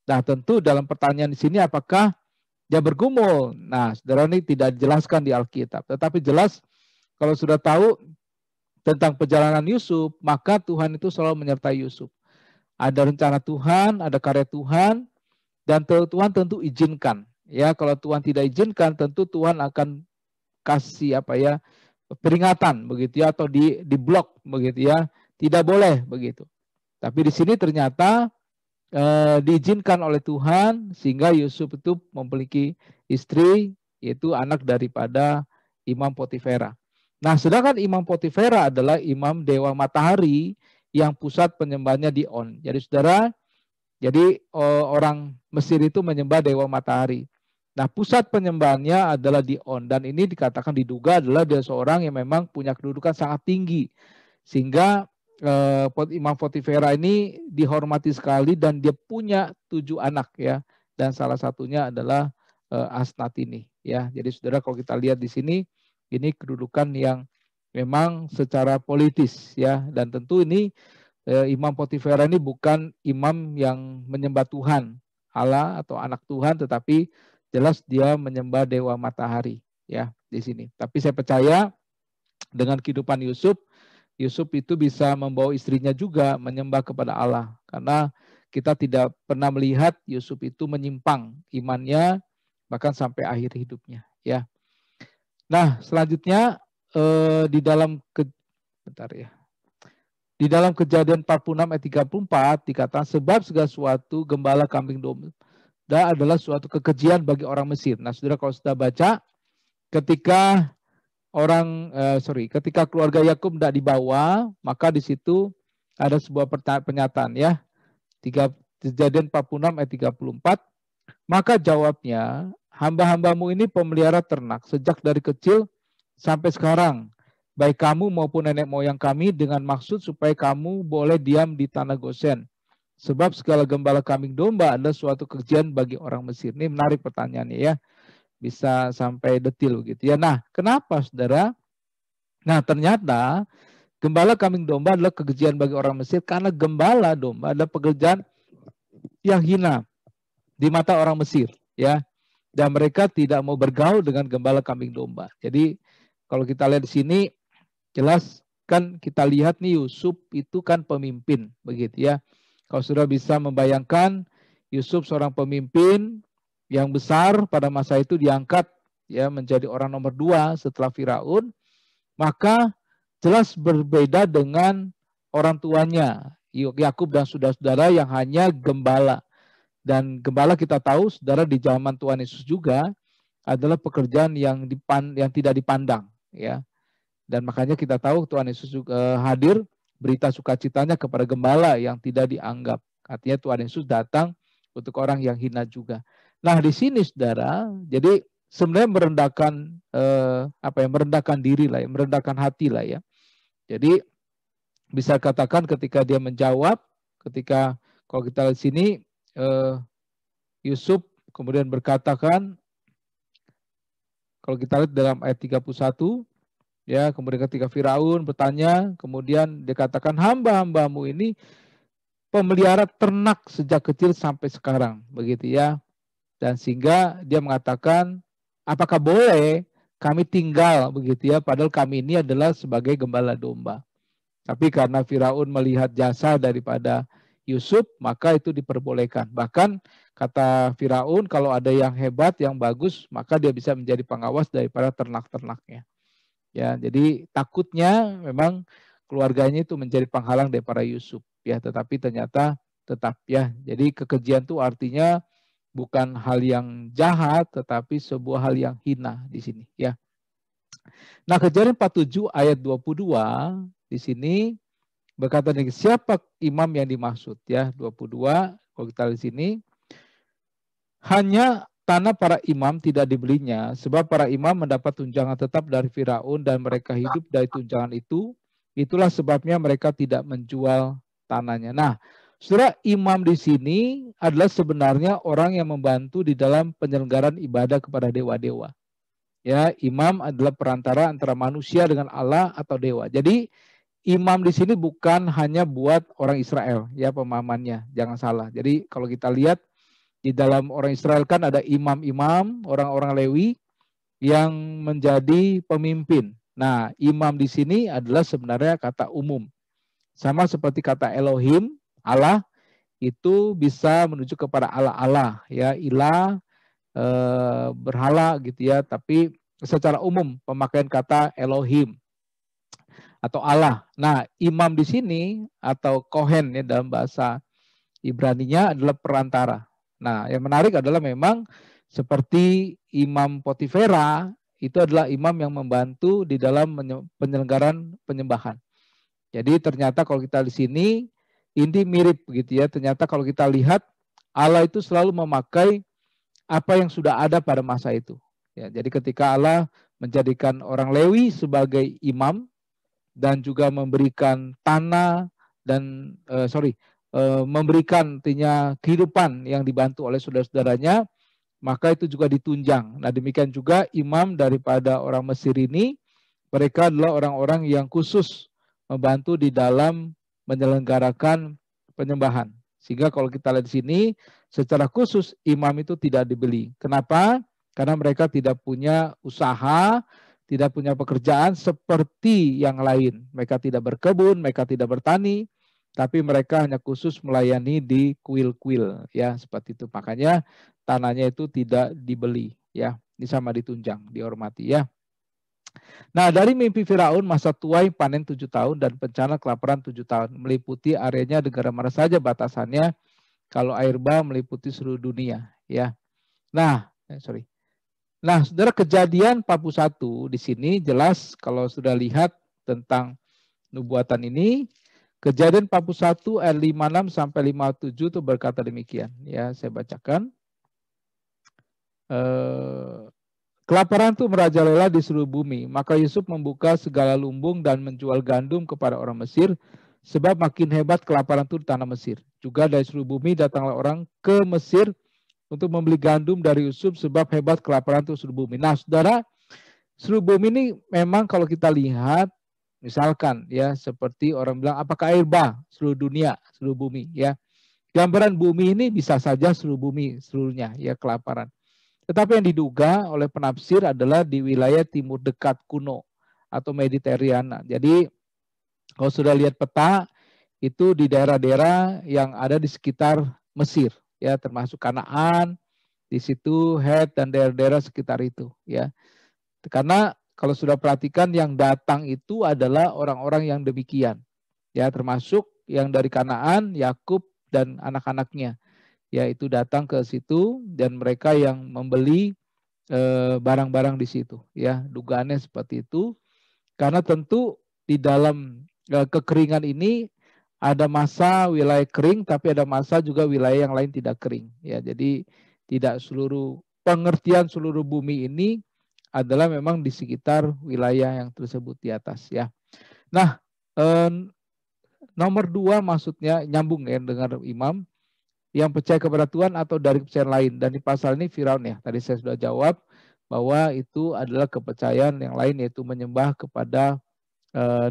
Nah, tentu dalam pertanyaan di sini apakah dia bergumul? Nah, saudara, ini tidak dijelaskan di Alkitab, tetapi jelas kalau sudah tahu tentang perjalanan Yusuf, maka Tuhan itu selalu menyertai Yusuf. Ada rencana Tuhan, ada karya Tuhan, dan Tuhan tentu izinkan. Ya, kalau Tuhan tidak izinkan, tentu Tuhan akan kasih peringatan begitu ya, atau di blok begitu ya, tidak boleh begitu. Tapi di sini ternyata diizinkan oleh Tuhan sehingga Yusuf itu memiliki istri, yaitu anak daripada Imam Potifera. Nah, sedangkan Imam Potifera adalah imam dewa matahari yang pusat penyembahnya di On. Jadi saudara, orang Mesir itu menyembah dewa matahari. Nah, pusat penyembahannya adalah di On, dan ini dikatakan diduga adalah dia seorang yang memang punya kedudukan sangat tinggi, sehingga Imam Potifera ini dihormati sekali dan dia punya 7 anak ya, dan salah satunya adalah Asnat ini ya. Jadi saudara, kalau kita lihat di sini, ini kedudukan yang memang secara politis ya, dan tentu ini Imam Potifera ini bukan imam yang menyembah Tuhan Allah atau anak Tuhan, tetapi jelas dia menyembah dewa matahari ya di sini. Tapi saya percaya dengan kehidupan Yusuf itu bisa membawa istrinya juga menyembah kepada Allah, karena kita tidak pernah melihat Yusuf itu menyimpang imannya bahkan sampai akhir hidupnya ya. Nah, selanjutnya di dalam di dalam Kejadian 46 ayat 34 dikatakan, sebab segala sesuatu gembala kambing domba adalah suatu kekejian bagi orang Mesir. Nah, saudara, kalau sudah baca, ketika ketika keluarga Yakub tidak dibawa, maka di situ ada sebuah pernyataan ya. Kejadian 46 ayat 34. Maka jawabnya, hamba-hambamu ini pemelihara ternak sejak dari kecil sampai sekarang, baik kamu maupun nenek moyang kami, dengan maksud supaya kamu boleh diam di tanah Gosen. Sebab segala gembala kambing domba adalah suatu kekejian bagi orang Mesir. Ini menarik pertanyaannya ya. Bisa sampai detil gitu ya. Nah, kenapa saudara? Nah, ternyata gembala kambing domba adalah kekejian bagi orang Mesir karena gembala domba adalah pekerjaan yang hina di mata orang Mesir ya. Dan mereka tidak mau bergaul dengan gembala kambing domba. Jadi kalau kita lihat di sini, jelas kan kita lihat nih, Yusuf itu kan pemimpin begitu ya. Kalau sudah bisa membayangkan Yusuf seorang pemimpin yang besar pada masa itu, diangkat ya menjadi orang nomor 2 setelah Firaun, maka jelas berbeda dengan orang tuanya Yakub dan saudara-saudara yang hanya gembala. Dan gembala kita tahu saudara di zaman Tuhan Yesus juga adalah pekerjaan yang tidak dipandang ya. Dan makanya kita tahu Tuhan Yesus juga hadir, berita sukacitanya kepada gembala yang tidak dianggap. Artinya Tuhan Yesus datang untuk orang yang hina juga. Nah, di sini saudara, jadi sebenarnya merendahkan diri lah ya, merendahkan hati lah ya. Jadi bisa katakan ketika dia menjawab, ketika kalau kita lihat sini, Yusuf kemudian berkatakan, kalau kita lihat dalam ayat 31, ya, kemudian ketika Firaun bertanya, kemudian dikatakan hamba-hambamu ini pemelihara ternak sejak kecil sampai sekarang, begitu ya. Dan sehingga dia mengatakan, apakah boleh kami tinggal begitu ya, padahal kami ini adalah sebagai gembala domba. Tapi karena Firaun melihat jasa daripada Yusuf, maka itu diperbolehkan. Bahkan kata Firaun, kalau ada yang hebat, yang bagus, maka dia bisa menjadi pengawas daripada ternak-ternaknya. Ya, jadi takutnya memang keluarganya itu menjadi penghalang daripada Yusuf. Ya, tetapi ternyata tetap ya. Jadi kekejian itu artinya bukan hal yang jahat, tetapi sebuah hal yang hina di sini. Ya. Nah, Kejadian 47 ayat 22 di sini berkata nih, siapa imam yang dimaksud? Ya, 22. Kalau kita lihat di sini, hanya tanah para imam tidak dibelinya, sebab para imam mendapat tunjangan tetap dari Firaun dan mereka hidup dari tunjangan itu. Itulah sebabnya mereka tidak menjual tanahnya. Nah, saudara, imam di sini adalah sebenarnya orang yang membantu di dalam penyelenggaraan ibadah kepada dewa-dewa. Ya, imam adalah perantara antara manusia dengan Allah atau dewa. Jadi imam di sini bukan hanya buat orang Israel, ya pemahamannya, jangan salah. Jadi kalau kita lihat di dalam orang Israel kan ada imam-imam, orang-orang Lewi yang menjadi pemimpin. Nah, imam di sini adalah sebenarnya kata umum. Sama seperti kata Elohim, Allah, itu bisa menuju kepada Allah-Allah, ya, ilah, berhala gitu ya, tapi secara umum pemakaian kata Elohim atau Allah. Nah, imam di sini atau kohen ya dalam bahasa Ibraninya adalah perantara. Nah, yang menarik adalah memang seperti Imam Potifera itu adalah imam yang membantu di dalam penyelenggaraan penyembahan. Jadi ternyata kalau kita di sini ini mirip begitu ya. Ternyata kalau kita lihat Allah itu selalu memakai apa yang sudah ada pada masa itu. Ya, jadi ketika Allah menjadikan orang Lewi sebagai imam dan juga memberikan tanah dan memberikan artinya kehidupan yang dibantu oleh saudara-saudaranya, maka itu juga ditunjang. Nah, demikian juga imam daripada orang Mesir ini, mereka adalah orang-orang yang khusus membantu di dalam menyelenggarakan penyembahan. Sehingga kalau kita lihat di sini, secara khusus imam itu tidak dibeli. Kenapa? Karena mereka tidak punya usaha, tidak punya pekerjaan seperti yang lain. Mereka tidak berkebun, mereka tidak bertani, tapi mereka hanya khusus melayani di kuil-kuil, ya seperti itu. Makanya tanahnya itu tidak dibeli, ya. Ini sama ditunjang, dihormati, ya. Nah, dari mimpi Firaun, masa tuai panen 7 tahun dan bencana kelaparan 7 tahun, meliputi areanya negara mana saja batasannya, kalau air bah meliputi seluruh dunia, ya. Nah, Nah, saudara, Kejadian 41 di sini jelas kalau sudah lihat tentang nubuatan ini, Kejadian 41 ayat 56 sampai 57 itu berkata demikian. Ya, saya bacakan. Kelaparan itu merajalela di seluruh bumi. Maka Yusuf membuka segala lumbung dan menjual gandum kepada orang Mesir, sebab makin hebat kelaparan itu di tanah Mesir. Juga dari seluruh bumi datanglah orang ke Mesir untuk membeli gandum dari Yusuf, sebab hebat kelaparan itu seluruh bumi. Nah, saudara, seluruh bumi ini memang kalau kita lihat, misalkan ya seperti orang bilang, apakah air bah seluruh dunia, seluruh bumi, ya. Gambaran bumi ini bisa saja seluruh bumi seluruhnya, ya, kelaparan. Tetapi yang diduga oleh penafsir adalah di wilayah timur dekat kuno atau Mediterania. Jadi kalau sudah lihat peta, itu di daerah-daerah yang ada di sekitar Mesir, ya, termasuk Kanaan, di situ Het dan daerah-daerah sekitar itu, ya. Karena kalau sudah perhatikan yang datang itu adalah orang-orang yang demikian, ya, termasuk yang dari Kanaan, Yakub dan anak-anaknya. Yaitu datang ke situ dan mereka yang membeli barang-barang di situ, ya, dugaannya seperti itu. Karena tentu di dalam kekeringan ini ada masa wilayah kering, tapi ada masa juga wilayah yang lain tidak kering, ya. Jadi tidak seluruh pengertian seluruh bumi ini adalah memang di sekitar wilayah yang tersebut di atas, ya. Nah, nomor 2 maksudnya nyambung ya dengan imam yang percaya kepada Tuhan atau dari kepercayaan lain. Dan di pasal ini Firaun, ya, tadi saya sudah jawab bahwa itu adalah kepercayaan yang lain, yaitu menyembah kepada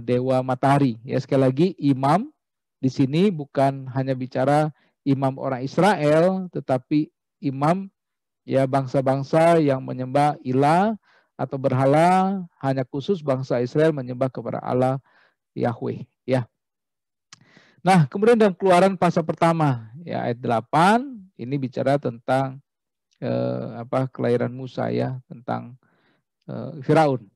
dewa matahari. Ya, sekali lagi imam di sini bukan hanya bicara imam orang Israel, tetapi imam Ya, bangsa-bangsa yang menyembah ilah atau berhala, hanya khusus bangsa Israel menyembah kepada Allah Yahweh. Ya. Nah, kemudian dalam Keluaran pasal pertama, ya ayat 8, ini bicara tentang kelahiran Musa, ya, tentang Firaun.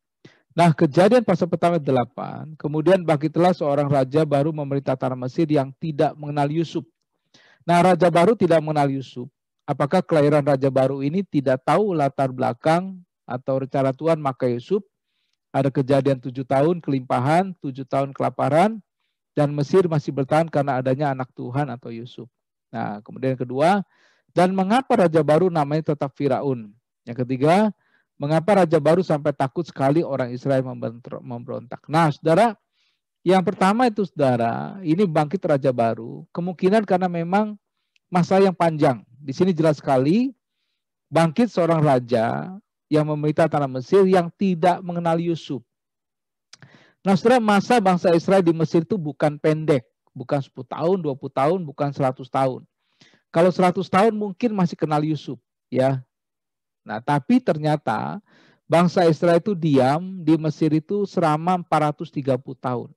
Nah, Kejadian pasal pertama 8, kemudian bangkitlah seorang raja baru memerintah tanah Mesir yang tidak mengenal Yusuf. Nah, raja baru tidak mengenal Yusuf. Apakah kelahiran raja baru ini tidak tahu latar belakang atau rencana Tuhan maka Yusuf? Ada kejadian 7 tahun kelimpahan, 7 tahun kelaparan, dan Mesir masih bertahan karena adanya anak Tuhan atau Yusuf. Nah, kemudian yang kedua, dan mengapa raja baru namanya tetap Firaun? Yang ketiga, mengapa raja baru sampai takut sekali orang Israel memberontak? Nah, saudara, yang pertama itu saudara, ini bangkit raja baru, kemungkinan karena memang masa yang panjang. Di sini jelas sekali, bangkit seorang raja yang memerintah tanah Mesir yang tidak mengenal Yusuf. Nah, saudara, masa bangsa Israel di Mesir itu bukan pendek. Bukan 10 tahun, 20 tahun, bukan 100 tahun. Kalau 100 tahun mungkin masih kenal Yusuf. Ya. Nah, tapi ternyata bangsa Israel itu diam di Mesir itu selama 430 tahun.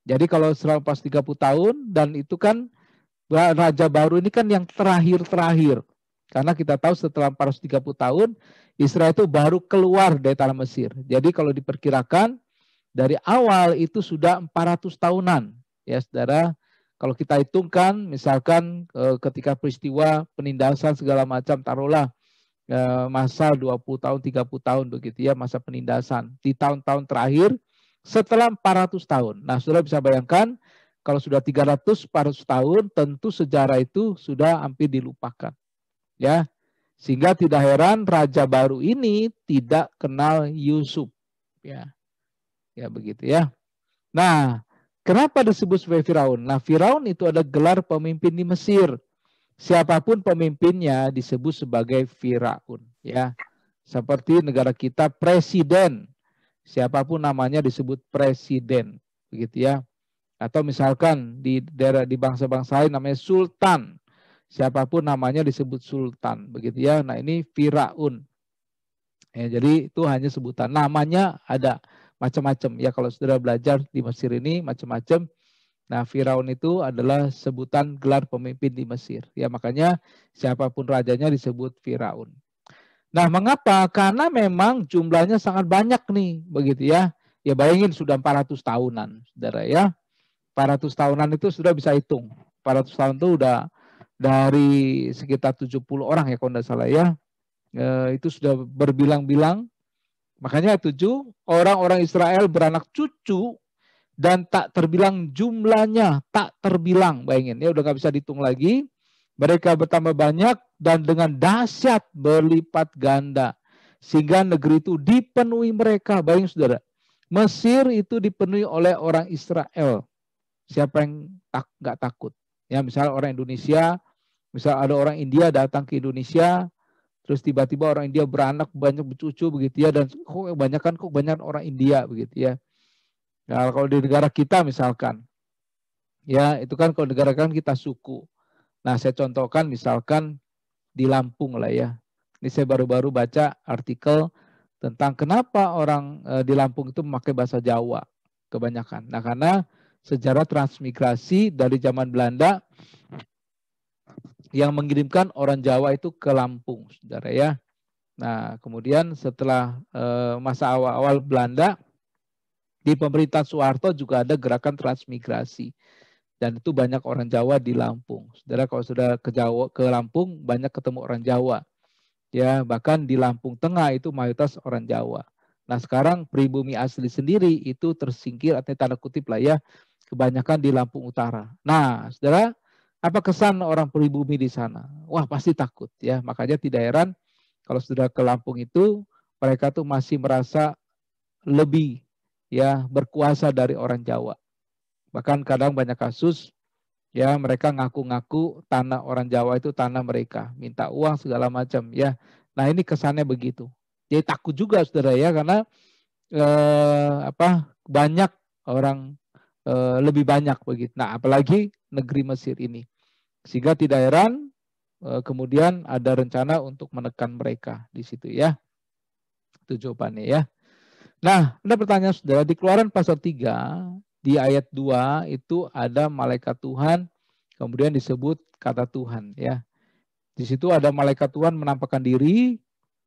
Jadi kalau selama 430 tahun, dan itu kan raja baru ini kan yang terakhir-terakhir. Karena kita tahu setelah 430 tahun, Israel itu baru keluar dari tanah Mesir. Jadi kalau diperkirakan, dari awal itu sudah 400 tahunan. Ya saudara, kalau kita hitungkan, misalkan ketika peristiwa penindasan segala macam, taruhlah masa 20 tahun, 30 tahun begitu ya, masa penindasan. Di tahun-tahun terakhir, setelah 400 tahun. Nah, saudara bisa bayangkan, kalau sudah 400 tahun, tentu sejarah itu sudah hampir dilupakan. Ya, sehingga tidak heran raja baru ini tidak kenal Yusuf. Ya, ya begitu ya. Nah, kenapa disebut sebagai Firaun? Nah, Firaun itu ada gelar pemimpin di Mesir. Siapapun pemimpinnya disebut sebagai Firaun. Ya, seperti negara kita presiden. Siapapun namanya disebut presiden. Begitu ya. Atau misalkan di daerah di bangsa-bangsa lain namanya sultan. Siapapun namanya disebut sultan, begitu ya. Nah, ini Firaun. Ya, jadi itu hanya sebutan. Namanya ada macam-macam. Ya, kalau sudah belajar di Mesir ini macam-macam. Nah, Firaun itu adalah sebutan gelar pemimpin di Mesir. Ya, makanya siapapun rajanya disebut Firaun. Nah, mengapa? Karena memang jumlahnya sangat banyak nih, begitu ya. Ya, bayangin sudah 400 tahunan, saudara ya. 400 tahunan itu sudah bisa hitung. 400 tahun itu udah dari sekitar 70 orang ya kalau tidak salah ya. Itu sudah berbilang-bilang. Makanya 7 orang-orang Israel beranak cucu dan tak terbilang jumlahnya, tak terbilang. Bayangin ya, udah nggak bisa dihitung lagi. Mereka bertambah banyak dan dengan dahsyat berlipat ganda. Sehingga negeri itu dipenuhi mereka. Bayangin saudara, Mesir itu dipenuhi oleh orang Israel. Siapa yang nggak takut? Ya, misalnya orang Indonesia, misal ada orang India datang ke Indonesia, terus tiba-tiba orang India beranak banyak bercucu begitu ya, dan kok banyak orang India begitu ya. Nah, kalau di negara kita misalkan, ya itu kan kalau negara kan kita suku. Nah, saya contohkan misalkan di Lampung lah ya. Ini saya baru-baru baca artikel tentang kenapa orang di Lampung itu memakai bahasa Jawa kebanyakan. Nah, karena sejarah transmigrasi dari zaman Belanda yang mengirimkan orang Jawa itu ke Lampung, saudara ya. Nah, kemudian setelah masa awal-awal Belanda, di pemerintahan Soeharto juga ada gerakan transmigrasi. Dan itu banyak orang Jawa di Lampung. Saudara, kalau sudah ke Lampung, banyak ketemu orang Jawa. Ya, bahkan di Lampung Tengah itu mayoritas orang Jawa. Nah, sekarang pribumi asli sendiri itu tersingkir, artinya tanda kutip lah ya, kebanyakan di Lampung Utara. Nah, saudara, apa kesan orang pribumi di sana? Wah, pasti takut ya. Makanya tidak heran kalau sudah ke Lampung itu, mereka tuh masih merasa lebih ya berkuasa dari orang Jawa. Bahkan kadang banyak kasus ya mereka ngaku-ngaku tanah orang Jawa itu tanah mereka, minta uang segala macam ya. Nah, ini kesannya begitu. Jadi takut juga saudara ya, karena banyak orang lebih banyak begitu. Nah, apalagi negeri Mesir ini. Sehingga tidak heran kemudian ada rencana untuk menekan mereka di situ ya. Itu jawabannya ya. Nah, ada pertanyaan saudara, di Keluaran pasal 3 di ayat 2 itu ada malaikat Tuhan, kemudian disebut kata Tuhan ya. Di situ ada malaikat Tuhan menampakkan diri,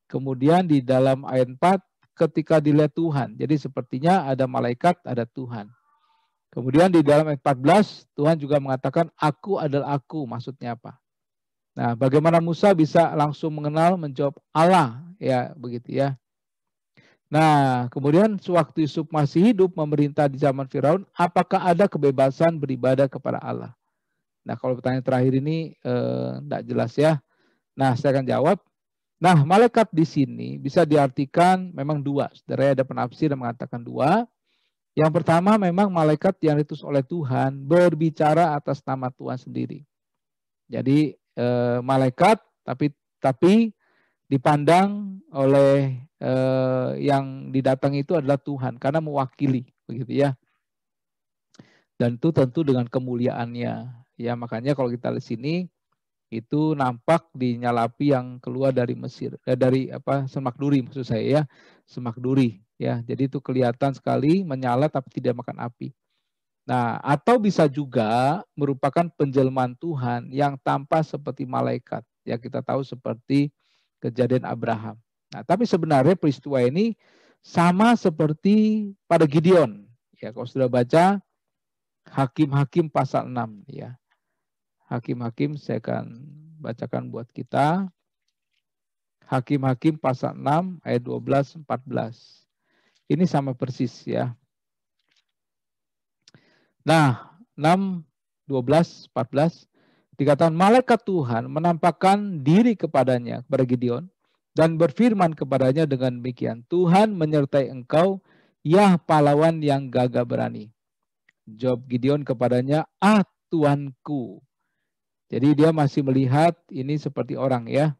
kemudian di dalam ayat 4 ketika dilihat Tuhan. Jadi sepertinya ada malaikat, ada Tuhan. Kemudian di dalam ayat 14 Tuhan juga mengatakan aku adalah aku, maksudnya apa? Nah, bagaimana Musa bisa langsung mengenal, menjawab Allah ya, begitu ya. Nah, kemudian sewaktu Yusuf masih hidup memerintah di zaman Firaun, apakah ada kebebasan beribadah kepada Allah? Nah, kalau pertanyaan terakhir ini tidak jelas ya. Nah, saya akan jawab. Nah, malaikat di sini bisa diartikan memang dua. Saudara, ada penafsir yang mengatakan dua. Yang pertama memang malaikat yang diutus oleh Tuhan berbicara atas nama Tuhan sendiri. Jadi malaikat tapi dipandang oleh yang didatangi itu adalah Tuhan karena mewakili, begitu ya. Dan itu tentu dengan kemuliaannya. Ya, makanya kalau kita lihat sini itu nampak dinyalapi yang keluar dari Mesir, dari semak duri maksud saya ya, semak duri ya. Jadi itu kelihatan sekali menyala tapi tidak makan api. Nah, atau bisa juga merupakan penjelmaan Tuhan yang tampak seperti malaikat. Ya, kita tahu seperti kejadian Abraham. Nah, tapi sebenarnya peristiwa ini sama seperti pada Gideon. Ya, kalau sudah baca Hakim-Hakim pasal 6 ya. Hakim-Hakim saya akan bacakan buat kita. Hakim-Hakim pasal 6 ayat 12-14. Ini sama persis ya. Nah, 6, 12, 14 dikatakan malaikat Tuhan menampakkan diri kepadanya, kepada Gideon, dan berfirman kepadanya dengan demikian, Tuhan menyertai engkau, ya pahlawan yang gagah berani. Jawab Gideon kepadanya, ah Tuanku. Jadi dia masih melihat ini seperti orang ya,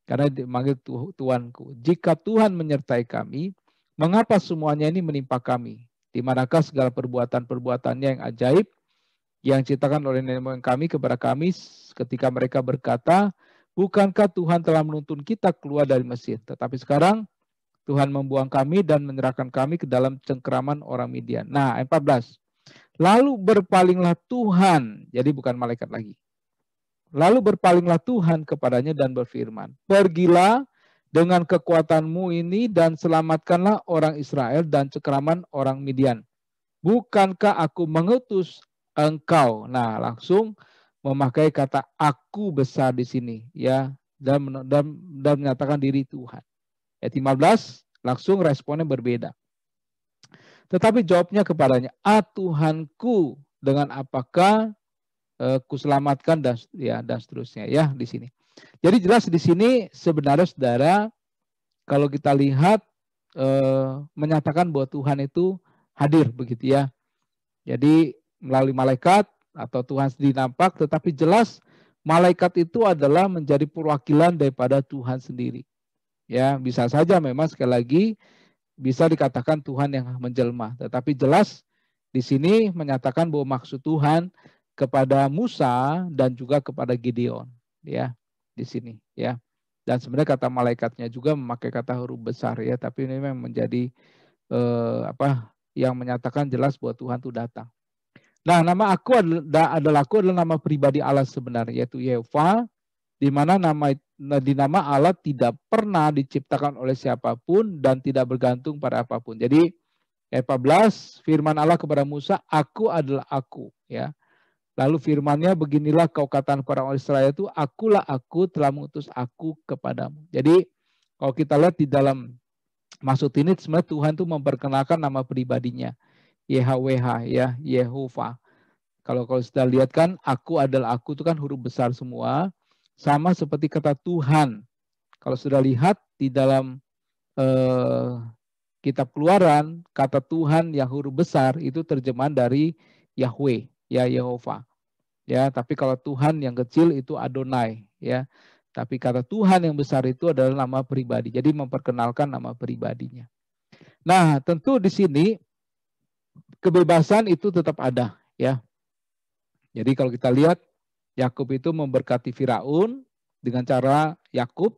karena dipanggil Tuanku. Jika Tuhan menyertai kami, mengapa semuanya ini menimpa kami? Di manakah segala perbuatan-perbuatannya yang ajaib yang ciptakan oleh nenek moyang kami kepada kami ketika mereka berkata, bukankah Tuhan telah menuntun kita keluar dari Mesir? Tetapi sekarang Tuhan membuang kami dan menyerahkan kami ke dalam cengkeraman orang Midian. Nah, ayat 14. Lalu berpalinglah Tuhan, jadi bukan malaikat lagi. Lalu berpalinglah Tuhan kepadanya dan berfirman, pergilah dengan kekuatanmu ini dan selamatkanlah orang Israel dan cengkeraman orang Midian. Bukankah aku mengutus engkau? Nah, langsung memakai kata aku besar di sini ya, dan menyatakan diri Tuhan. Ayat 15 langsung responnya berbeda. Tetapi jawabnya kepadanya, Tuhanku, dengan apakah kuselamatkan dan seterusnya ya di sini. Jadi jelas di sini sebenarnya saudara, kalau kita lihat menyatakan bahwa Tuhan itu hadir begitu ya. Jadi melalui malaikat atau Tuhan sendiri nampak, tetapi jelas malaikat itu adalah menjadi perwakilan daripada Tuhan sendiri. Ya, bisa saja memang sekali lagi bisa dikatakan Tuhan yang menjelma, tetapi jelas di sini menyatakan bahwa maksud Tuhan kepada Musa dan juga kepada Gideon ya di sini ya. Dan sebenarnya kata malaikatnya juga memakai kata huruf besar ya, tapi ini memang menjadi yang menyatakan jelas bahwa Tuhan itu datang. Nah, nama aku adalah nama pribadi Allah sebenarnya, yaitu Yehova, di mana nama Allah tidak pernah diciptakan oleh siapapun dan tidak bergantung pada apapun. Jadi ayat 14 firman Allah kepada Musa, aku adalah aku ya. Lalu firman-Nya, beginilah kau katakan kepada orang Israel itu, akulah aku telah mengutus aku kepadamu. Jadi kalau kita lihat di dalam maksud ini sebenarnya Tuhan itu memperkenalkan nama pribadinya. YHWH ya, Yehova. Kalau sudah lihat kan, aku adalah aku itu kan huruf besar semua. Sama seperti kata Tuhan. Kalau sudah lihat di dalam kitab Keluaran, kata Tuhan yang huruf besar itu terjemahan dari Yahweh, ya Yehova. Ya, tapi kalau Tuhan yang kecil itu Adonai, ya. Tapi kata Tuhan yang besar itu adalah nama pribadi. Jadi memperkenalkan nama pribadinya. Nah, tentu di sini kebebasan itu tetap ada, ya. Jadi kalau kita lihat Yakub itu memberkati Firaun, dengan cara Yakub.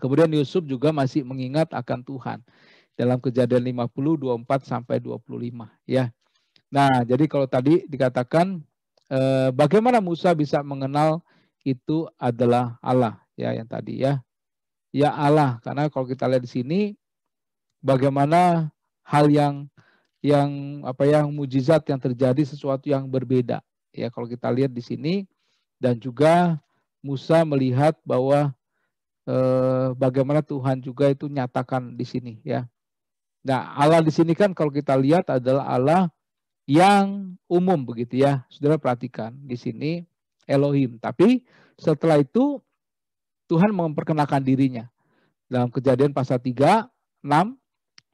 Kemudian Yusuf juga masih mengingat akan Tuhan dalam Kejadian 50 24 sampai 25 ya. Nah, jadi kalau tadi dikatakan bagaimana Musa bisa mengenal itu adalah Allah ya, yang tadi ya. Ya Allah, karena kalau kita lihat di sini bagaimana hal yang mujizat yang terjadi, sesuatu yang berbeda ya kalau kita lihat di sini. Dan juga Musa melihat bahwa bagaimana Tuhan juga itu nyatakan di sini ya. Nah, Allah di sini kan kalau kita lihat adalah Allah yang umum begitu ya. Saudara perhatikan di sini Elohim. Tapi setelah itu Tuhan memperkenalkan dirinya. Dalam Kejadian pasal 3, 6,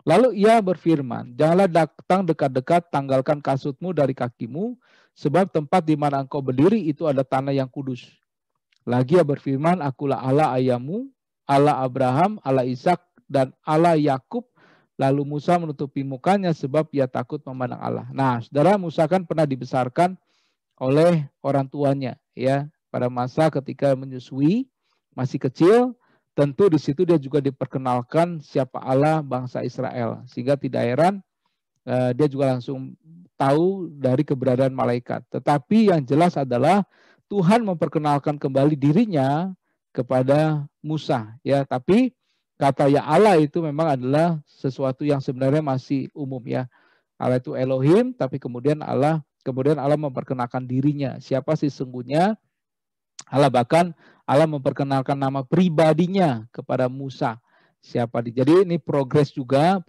lalu ia berfirman, janganlah datang dekat-dekat, tanggalkan kasutmu dari kakimu, sebab tempat di mana engkau berdiri itu ada tanah yang kudus. Lagi ia berfirman, akulah Allah ayahmu, Allah Abraham, Allah Ishak, dan Allah Yakub. Lalu Musa menutupi mukanya sebab ia takut memandang Allah. Nah, saudara, Musa kan pernah dibesarkan oleh orang tuanya ya pada masa ketika menyusui, masih kecil. Tentu di situ dia juga diperkenalkan siapa Allah bangsa Israel, sehingga tidak heran dia juga langsung tahu dari keberadaan malaikat. Tetapi yang jelas adalah Tuhan memperkenalkan kembali dirinya kepada Musa ya. Tapi kata ya Allah itu memang adalah sesuatu yang sebenarnya masih umum ya. Allah itu Elohim, tapi kemudian Allah memperkenalkan dirinya. Siapa sih sesungguhnya Allah, bahkan Allah memperkenalkan nama pribadinya kepada Musa. Siapa dia? Jadi ini proses juga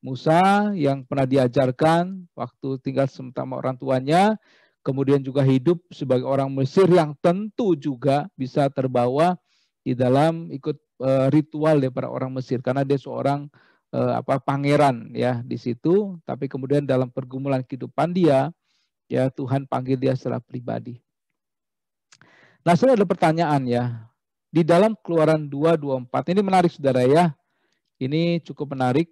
Musa yang pernah diajarkan waktu tinggal sama orang tuanya, kemudian juga hidup sebagai orang Mesir yang tentu juga bisa terbawa di dalam ikut ritual daripada orang Mesir karena dia seorang pangeran ya di situ, tapi kemudian dalam pergumulan kehidupan dia ya Tuhan panggil dia secara pribadi. Nah, saya ada pertanyaan ya. Di dalam Keluaran 2:24 ini menarik saudara ya. Ini cukup menarik.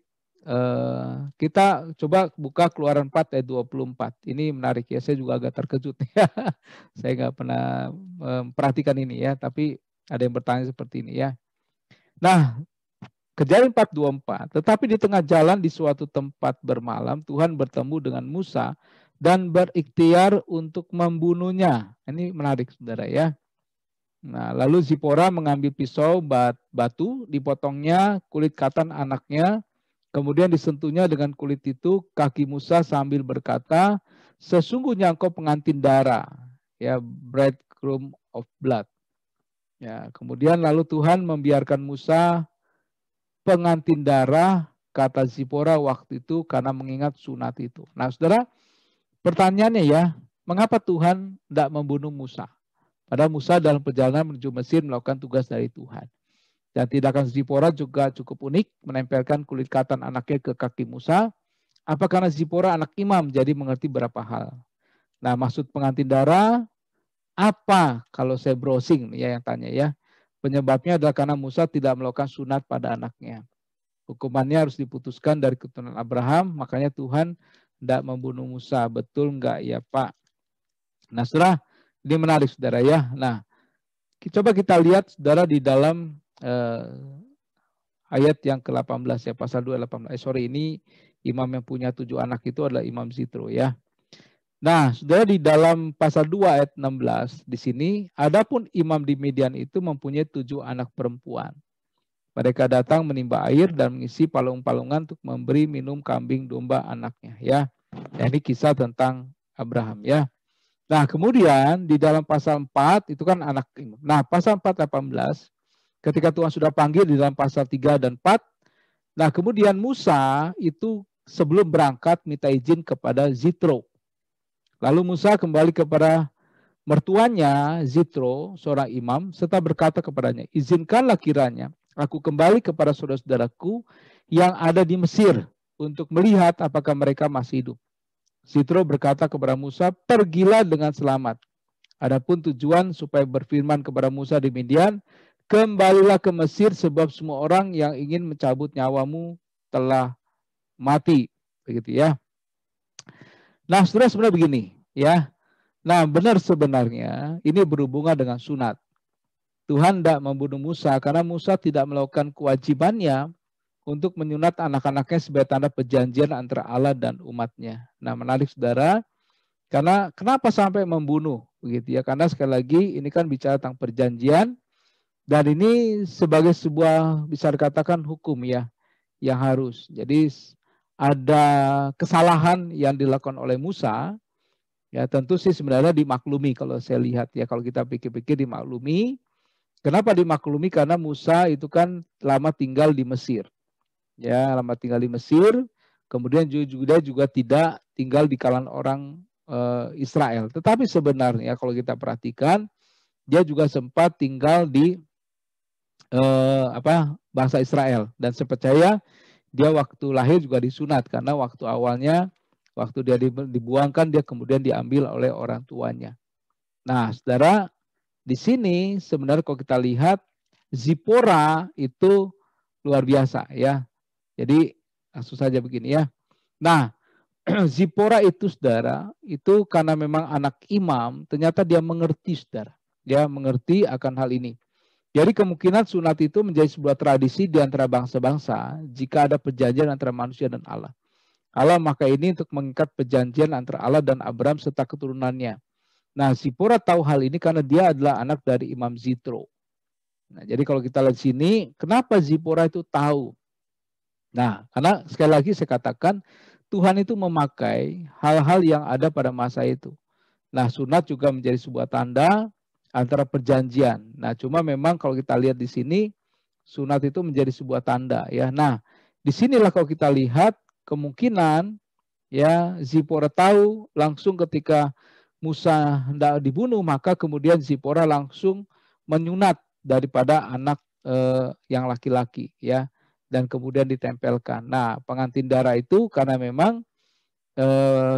Kita coba buka Keluaran 4 ayat 24. Ini menarik ya. Saya juga agak terkejut ya. Saya nggak pernah memperhatikan ini ya. Tapi ada yang bertanya seperti ini ya. Nah, Kejadian 4:24. Tetapi di tengah jalan di suatu tempat bermalam, Tuhan bertemu dengan Musa dan berikhtiar untuk membunuhnya. Ini menarik saudara ya. Nah, lalu Zipora mengambil pisau batu, dipotongnya kulit katan anaknya, kemudian disentuhnya dengan kulit itu kaki Musa sambil berkata, sesungguhnya engkau pengantin darah, ya, bridegroom of blood. Ya, kemudian lalu Tuhan membiarkan Musa pengantin darah, kata Zipora waktu itu karena mengingat sunat itu. Nah, saudara, pertanyaannya ya, mengapa Tuhan tidak membunuh Musa? Padahal Musa dalam perjalanan menuju Mesir melakukan tugas dari Tuhan. Dan tindakan Zipora juga cukup unik, menempelkan kulit katan anaknya ke kaki Musa. Apa karena Zipora anak imam, jadi mengerti beberapa hal. Nah, maksud pengantin darah, apa kalau saya browsing ya yang tanya ya. Penyebabnya adalah karena Musa tidak melakukan sunat pada anaknya. Hukumannya harus diputuskan dari keturunan Abraham, makanya Tuhan tidak membunuh Musa. Betul enggak ya Pak? Nah, saudara, ini menarik saudara ya. Nah, coba kita lihat saudara di dalam ayat yang ke-18 ya, pasal 2:18. Ini imam yang punya 7 anak itu adalah Imam Zitro ya. Nah, saudara di dalam pasal 2 ayat 16 di sini, adapun imam di Midian itu mempunyai 7 anak perempuan. Mereka datang menimba air dan mengisi palung-palungan untuk memberi minum kambing domba anaknya ya. Nah, ini kisah tentang Abraham ya. Nah, kemudian di dalam pasal 4 itu kan anak imam. Nah, pasal 4:18 ketika Tuhan sudah panggil di dalam pasal 3 dan 4. Nah, kemudian Musa itu sebelum berangkat minta izin kepada Zitro. Lalu Musa kembali kepada mertuanya Zitro, seorang imam, serta berkata kepadanya, izinkanlah kiranya aku kembali kepada saudara-saudaraku yang ada di Mesir untuk melihat apakah mereka masih hidup. Zitro berkata kepada Musa, pergilah dengan selamat. Adapun tujuan supaya berfirman kepada Musa di Midian, kembalilah ke Mesir sebab semua orang yang ingin mencabut nyawamu telah mati. Begitu ya. Nah, saudara, sebenarnya begini ya. Nah, benar sebenarnya ini berhubungan dengan sunat. Tuhan tidak membunuh Musa karena Musa tidak melakukan kewajibannya untuk menyunat anak-anaknya sebagai tanda perjanjian antara Allah dan umatnya. Nah, menarik saudara, karena kenapa sampai membunuh begitu ya? Karena sekali lagi ini kan bicara tentang perjanjian dan ini sebagai sebuah bisa dikatakan hukum ya yang harus. Jadi ada kesalahan yang dilakukan oleh Musa, ya tentu sih sebenarnya dimaklumi kalau saya lihat ya, kalau kita pikir-pikir dimaklumi. Kenapa dimaklumi? Karena Musa itu kan lama tinggal di Mesir. Ya, lama tinggal di Mesir, kemudian juga tidak tinggal di kalangan orang Israel. Tetapi sebenarnya kalau kita perhatikan, dia juga sempat tinggal di bangsa Israel, dan saya percaya dia waktu lahir juga disunat karena waktu awalnya waktu dia dibuangkan dia kemudian diambil oleh orang tuanya. Nah, saudara, di sini sebenarnya kalau kita lihat Zipora itu luar biasa ya. Jadi langsung saja begini ya. Nah, Zipora itu saudara, itu karena memang anak imam, ternyata dia mengerti saudara. Dia mengerti akan hal ini. Jadi kemungkinan sunat itu menjadi sebuah tradisi di antara bangsa-bangsa jika ada perjanjian antara manusia dan Allah. Allah memakai ini untuk mengikat perjanjian antara Allah dan Abraham serta keturunannya. Nah, Zipora tahu hal ini karena dia adalah anak dari Imam Zitro. Nah, jadi kalau kita lihat sini, kenapa Zipora itu tahu? Nah, karena sekali lagi saya katakan, Tuhan itu memakai hal-hal yang ada pada masa itu. Nah, sunat juga menjadi sebuah tanda antara perjanjian. Nah, cuma memang kalau kita lihat di sini, sunat itu menjadi sebuah tanda ya. Nah, disinilah kalau kita lihat kemungkinan ya Zipora tahu langsung ketika Musa hendak dibunuh, maka kemudian Zipora langsung menyunat daripada anak yang laki-laki ya, dan kemudian ditempelkan. Nah, pengantin darah itu karena memang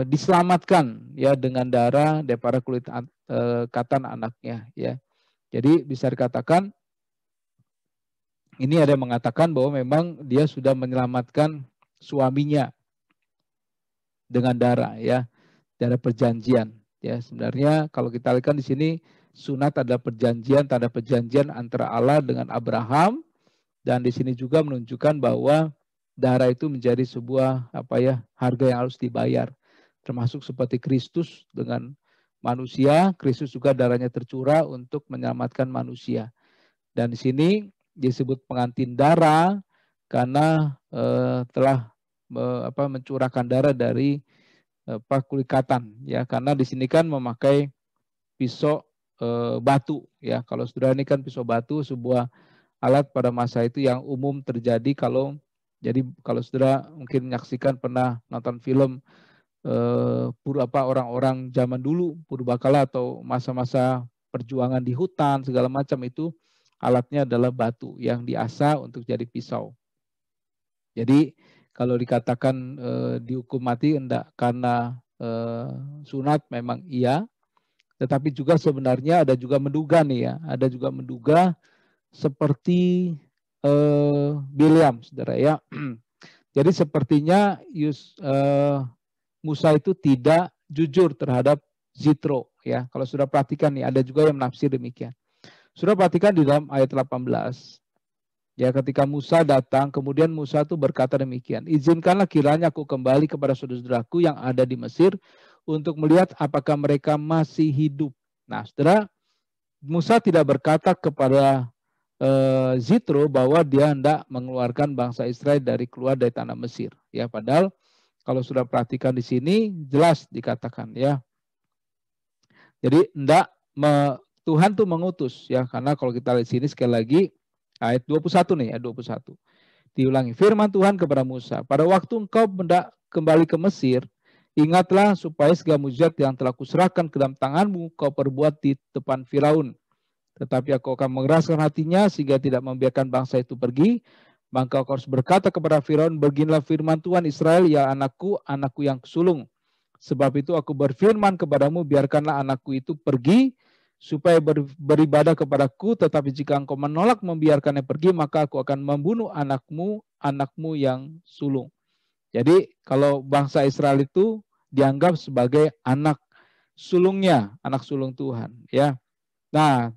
diselamatkan ya dengan darah daripada kulit katan anaknya ya. Jadi bisa dikatakan ini ada yang mengatakan bahwa memang dia sudah menyelamatkan suaminya dengan darah ya, darah perjanjian ya. Sebenarnya kalau kita lihat di sini sunat adalah perjanjian, tanda perjanjian antara Allah dengan Abraham, dan di sini juga menunjukkan bahwa darah itu menjadi sebuah harga yang harus dibayar. Termasuk seperti Kristus dengan manusia, Kristus juga darahnya tercurah untuk menyelamatkan manusia. Dan di sini disebut pengantin darah karena telah mencurahkan darah dari kulit katan ya, karena di sini kan memakai pisau batu ya. Kalau saudara, ini kan pisau batu sebuah alat pada masa itu yang umum terjadi kalau saudara mungkin menyaksikan pernah nonton film orang-orang zaman dulu purbakala atau masa-masa perjuangan di hutan segala macam, itu alatnya adalah batu yang diasah untuk jadi pisau. Jadi kalau dikatakan dihukum mati enggak karena sunat, memang iya, tetapi juga sebenarnya ada juga menduga nih ya, ada juga menduga seperti Bileam, saudara ya. Jadi sepertinya Musa itu tidak jujur terhadap Zitro ya. Kalau sudah perhatikan nih, ada juga yang menafsir demikian. Sudah perhatikan di dalam ayat 18. Ya, ketika Musa datang, kemudian Musa itu berkata demikian, izinkanlah kiranya aku kembali kepada saudara-saudaraku yang ada di Mesir untuk melihat apakah mereka masih hidup. Nah, saudara, Musa tidak berkata kepada Zitro bahwa dia hendak mengeluarkan bangsa Israel keluar dari tanah Mesir. Ya, padahal kalau sudah perhatikan di sini jelas dikatakan ya. Jadi Tuhan tuh mengutus ya, karena kalau kita lihat sini sekali lagi ayat 21 nih, ayat 21. Diulangi, firman Tuhan kepada Musa, pada waktu engkau hendak kembali ke Mesir, ingatlah supaya segala mujizat yang telah kuserahkan ke dalam tanganmu kau perbuat di depan Firaun. Tetapi aku akan mengeraskan hatinya sehingga tidak membiarkan bangsa itu pergi. Maka kau harus berkata kepada Firaun, beginilah firman Tuhan Israel, ya anakku, anakku yang kusulung. Sebab itu aku berfirman kepadamu, biarkanlah anakku itu pergi, supaya beribadah kepadaku, tetapi jika engkau menolak membiarkannya pergi, maka aku akan membunuh anakmu yang sulung. Jadi kalau bangsa Israel itu dianggap sebagai anak sulungnya, anak sulung Tuhan, ya. Nah,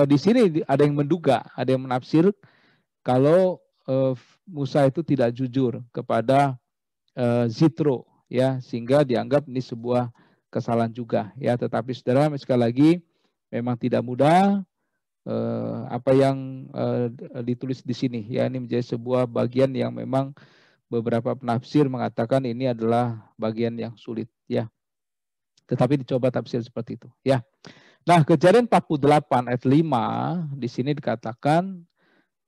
di sini ada yang menduga, ada yang menafsir kalau Musa itu tidak jujur kepada Zitro, ya, sehingga dianggap ini sebuah kesalahan juga, ya. Tetapi saudara, sekali lagi memang tidak mudah apa yang ditulis di sini, ya. Ini menjadi sebuah bagian yang memang beberapa penafsir mengatakan ini adalah bagian yang sulit, ya. Tetapi dicoba tafsir seperti itu, ya. Nah, Kejadian 48 ayat 5 di sini dikatakan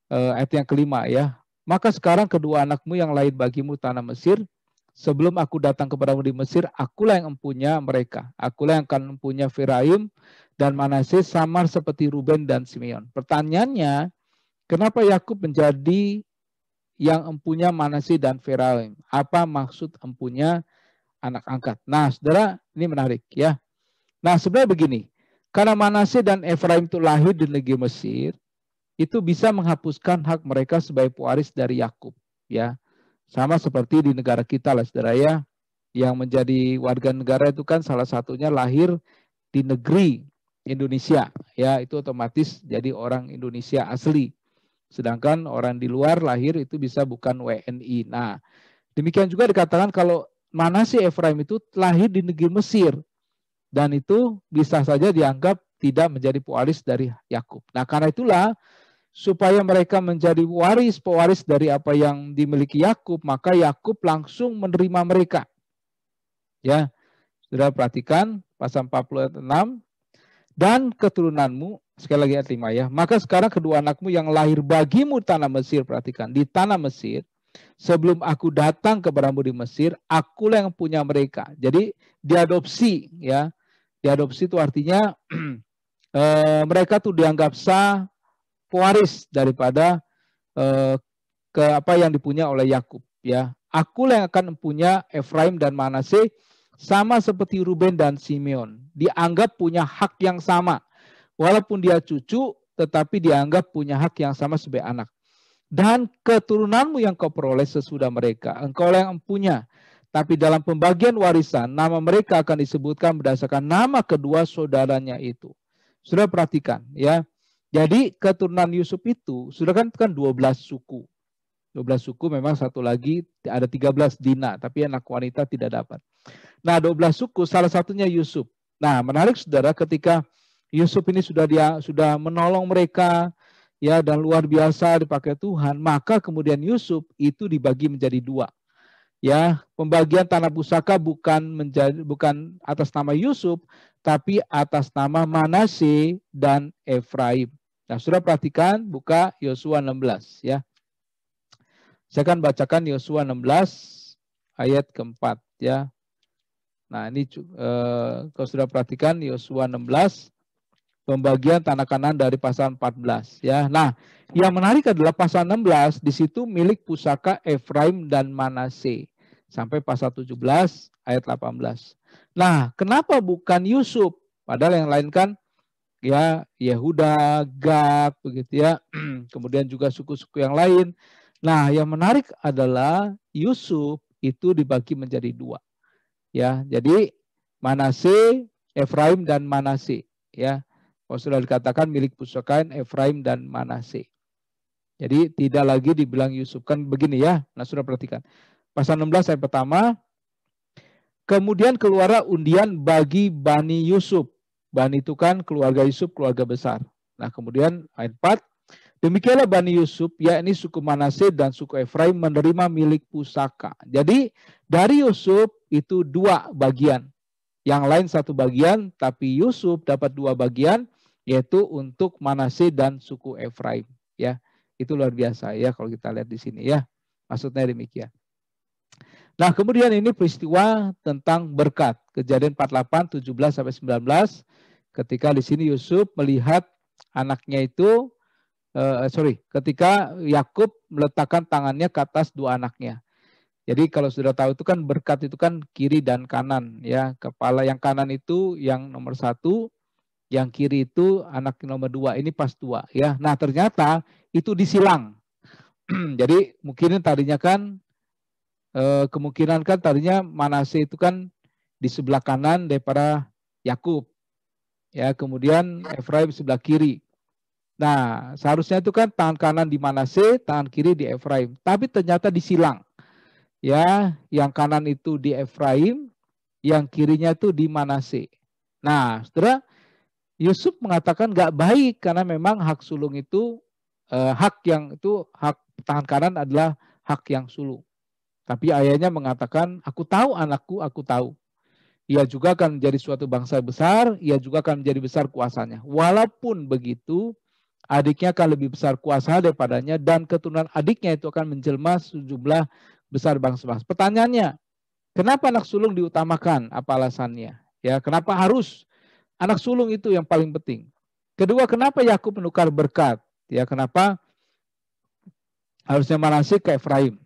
ayat yang kelima, ya. Maka sekarang kedua anakmu yang lahir bagimu tanah Mesir, sebelum aku datang kepadamu di Mesir, akulah yang empunya mereka. Akulah yang akan mempunyai Efraim dan Manasye samar seperti Ruben dan Simeon. Pertanyaannya, kenapa Yakub menjadi yang empunya Manasye dan Efraim? Apa maksud empunya anak angkat? Nah, saudara, ini menarik, ya. Nah, sebenarnya begini, karena Manasye dan Efraim itu lahir di negeri Mesir, itu bisa menghapuskan hak mereka sebagai pewaris dari Yakub, ya. Sama seperti di negara kita lah, saudara, ya. Yang menjadi warga negara itu kan salah satunya lahir di negeri Indonesia, ya, itu otomatis jadi orang Indonesia asli. Sedangkan orang di luar lahir itu bisa bukan WNI. Nah, demikian juga dikatakan kalau Manasye Efraim itu lahir di negeri Mesir, dan itu bisa saja dianggap tidak menjadi pewaris dari Yakub. Nah, karena itulah supaya mereka menjadi pewaris dari apa yang dimiliki Yakub, maka Yakub langsung menerima mereka. Ya, sudah perhatikan pasal 46, dan keturunanmu, sekali lagi ayat 5, ya. Maka sekarang kedua anakmu yang lahir bagimu tanah Mesir, perhatikan, di tanah Mesir, sebelum aku datang kepadamu di Mesir, akulah yang punya mereka. Jadi diadopsi, ya. Diadopsi itu artinya mereka tuh dianggap sah pewaris daripada ke apa yang dipunya oleh Yakub, ya. Akulah yang akan mempunyai Efraim dan Manasye sama seperti Ruben dan Simeon. Dianggap punya hak yang sama. Walaupun dia cucu, tetapi dianggap punya hak yang sama sebagai anak. Dan keturunanmu yang kau peroleh sesudah mereka, engkau yang empunya. Tapi dalam pembagian warisan, nama mereka akan disebutkan berdasarkan nama kedua saudaranya itu. Sudah perhatikan, ya. Jadi keturunan Yusuf itu, sudah kan 12 suku. 12 suku memang satu lagi ada 13 Dina, tapi anak wanita tidak dapat. Nah, 12 suku salah satunya Yusuf. Nah, menarik saudara, ketika Yusuf ini sudah menolong mereka, ya, dan luar biasa dipakai Tuhan, maka kemudian Yusuf itu dibagi menjadi dua. Ya, pembagian tanah pusaka bukan atas nama Yusuf, tapi atas nama Manasye dan Efraim. Nah, sudah perhatikan, buka Yosua 16, ya. Saya akan bacakan Yosua 16 ayat keempat, ya. Nah, ini kalau sudah perhatikan Yosua 16 pembagian tanah Kanaan dari pasal 14, ya. Nah, yang menarik adalah pasal 16 di situ milik pusaka Efraim dan Manasye sampai pasal 17 ayat 18. Nah, kenapa bukan Yusuf? Padahal yang lain kan ya Yehuda, Gad, begitu, ya. Kemudian juga suku-suku yang lain. Nah, yang menarik adalah Yusuf itu dibagi menjadi dua. Ya, jadi Manasye, Efraim dan Manasye, ya. Kalau sudah dikatakan milik pusaka Efraim dan Manasye. Jadi tidak lagi dibilang Yusuf. Kan begini, ya. Nah, sudah perhatikan. Pasal 16 ayat pertama. Kemudian keluarlah undian bagi Bani Yusuf. Bani itu kan keluarga Yusuf, keluarga besar. Nah, kemudian ayat 4. Demikianlah Bani Yusuf, yakni suku Manasye dan suku Efraim menerima milik pusaka. Jadi dari Yusuf itu dua bagian. Yang lain satu bagian, tapi Yusuf dapat dua bagian, yaitu untuk Manasye dan suku Efraim. Ya, itu luar biasa, ya, kalau kita lihat di sini, ya. Maksudnya demikian. Nah, kemudian ini peristiwa tentang berkat. Kejadian 48, 17 sampai 19. Ketika di sini Yusuf melihat anaknya itu, ketika Yakub meletakkan tangannya ke atas dua anaknya. Jadi kalau sudah tahu itu kan berkat itu kan kiri dan kanan, ya. Kepala yang kanan itu yang nomor 1, yang kiri itu anak nomor 2. Ini pas 2, ya. Nah, ternyata itu disilang. Jadi mungkin tadinya kan kemungkinan kan tadinya Manasye itu kan di sebelah kanan daripada Yakub. Ya, kemudian Efraim sebelah kiri. Nah, seharusnya itu kan tangan kanan di Manase, tangan kiri di Efraim. Tapi ternyata disilang. Ya, yang kanan itu di Efraim, yang kirinya itu di Manase. Nah, saudara, Yusuf mengatakan nggak baik karena memang hak sulung itu hak tangan kanan adalah hak yang sulung. Tapi ayahnya mengatakan, aku tahu anakku, aku tahu. Ia juga akan menjadi suatu bangsa besar, ia juga akan menjadi besar kuasanya. Walaupun begitu, adiknya akan lebih besar kuasa daripadanya dan keturunan adiknya itu akan menjelma sejumlah besar bangsa-bangsa. Pertanyaannya, kenapa anak sulung diutamakan? Apa alasannya? Ya, kenapa harus anak sulung itu yang paling penting? Kedua, kenapa Yakub menukar berkat? Ya, kenapa harusnya Manase ke Efraim?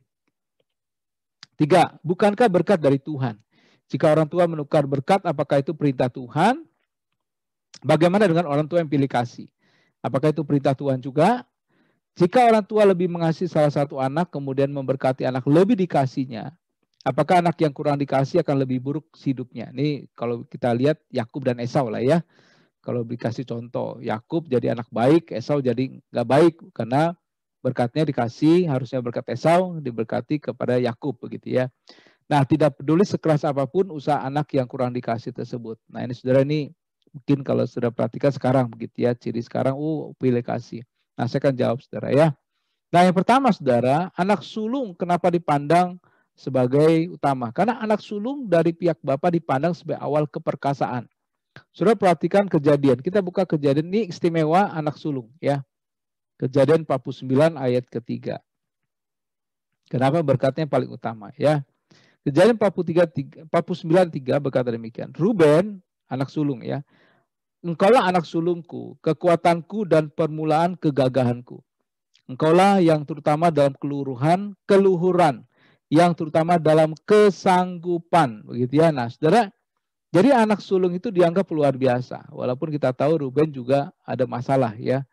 3, bukankah berkat dari Tuhan? Jika orang tua menukar berkat, apakah itu perintah Tuhan? Bagaimana dengan orang tua yang pilih kasih? Apakah itu perintah Tuhan juga? Jika orang tua lebih mengasihi salah satu anak, kemudian memberkati anak lebih dikasihnya, apakah anak yang kurang dikasih akan lebih buruk hidupnya? Ini kalau kita lihat Yakub dan Esau lah ya. Kalau dikasih contoh, Yakub jadi anak baik, Esau jadi nggak baik karena berkatnya dikasih, harusnya berkat Esau diberkati kepada Yakub begitu ya. Nah, tidak peduli sekeras apapun usaha anak yang kurang dikasih tersebut. Nah, ini saudara, ini mungkin kalau sudah perhatikan sekarang begitu ya, ciri sekarang pilih kasih. Nah, saya akan jawab saudara ya. Nah, yang pertama saudara, anak sulung kenapa dipandang sebagai utama? Karena anak sulung dari pihak bapak dipandang sebagai awal keperkasaan. Saudara perhatikan Kejadian. Kita buka Kejadian, ini istimewa anak sulung ya. Kejadian 49 ayat ketiga. Kenapa berkatnya paling utama ya? Kejadian 49:3 berkata demikian. Ruben, anak sulung ya. Engkaulah anak sulungku, kekuatanku dan permulaan kegagahanku. Engkaulah yang terutama dalam keluhuran, yang terutama dalam kesanggupan, begitu ya. Nah, saudara, jadi anak sulung itu dianggap luar biasa. Walaupun kita tahu Ruben juga ada masalah ya.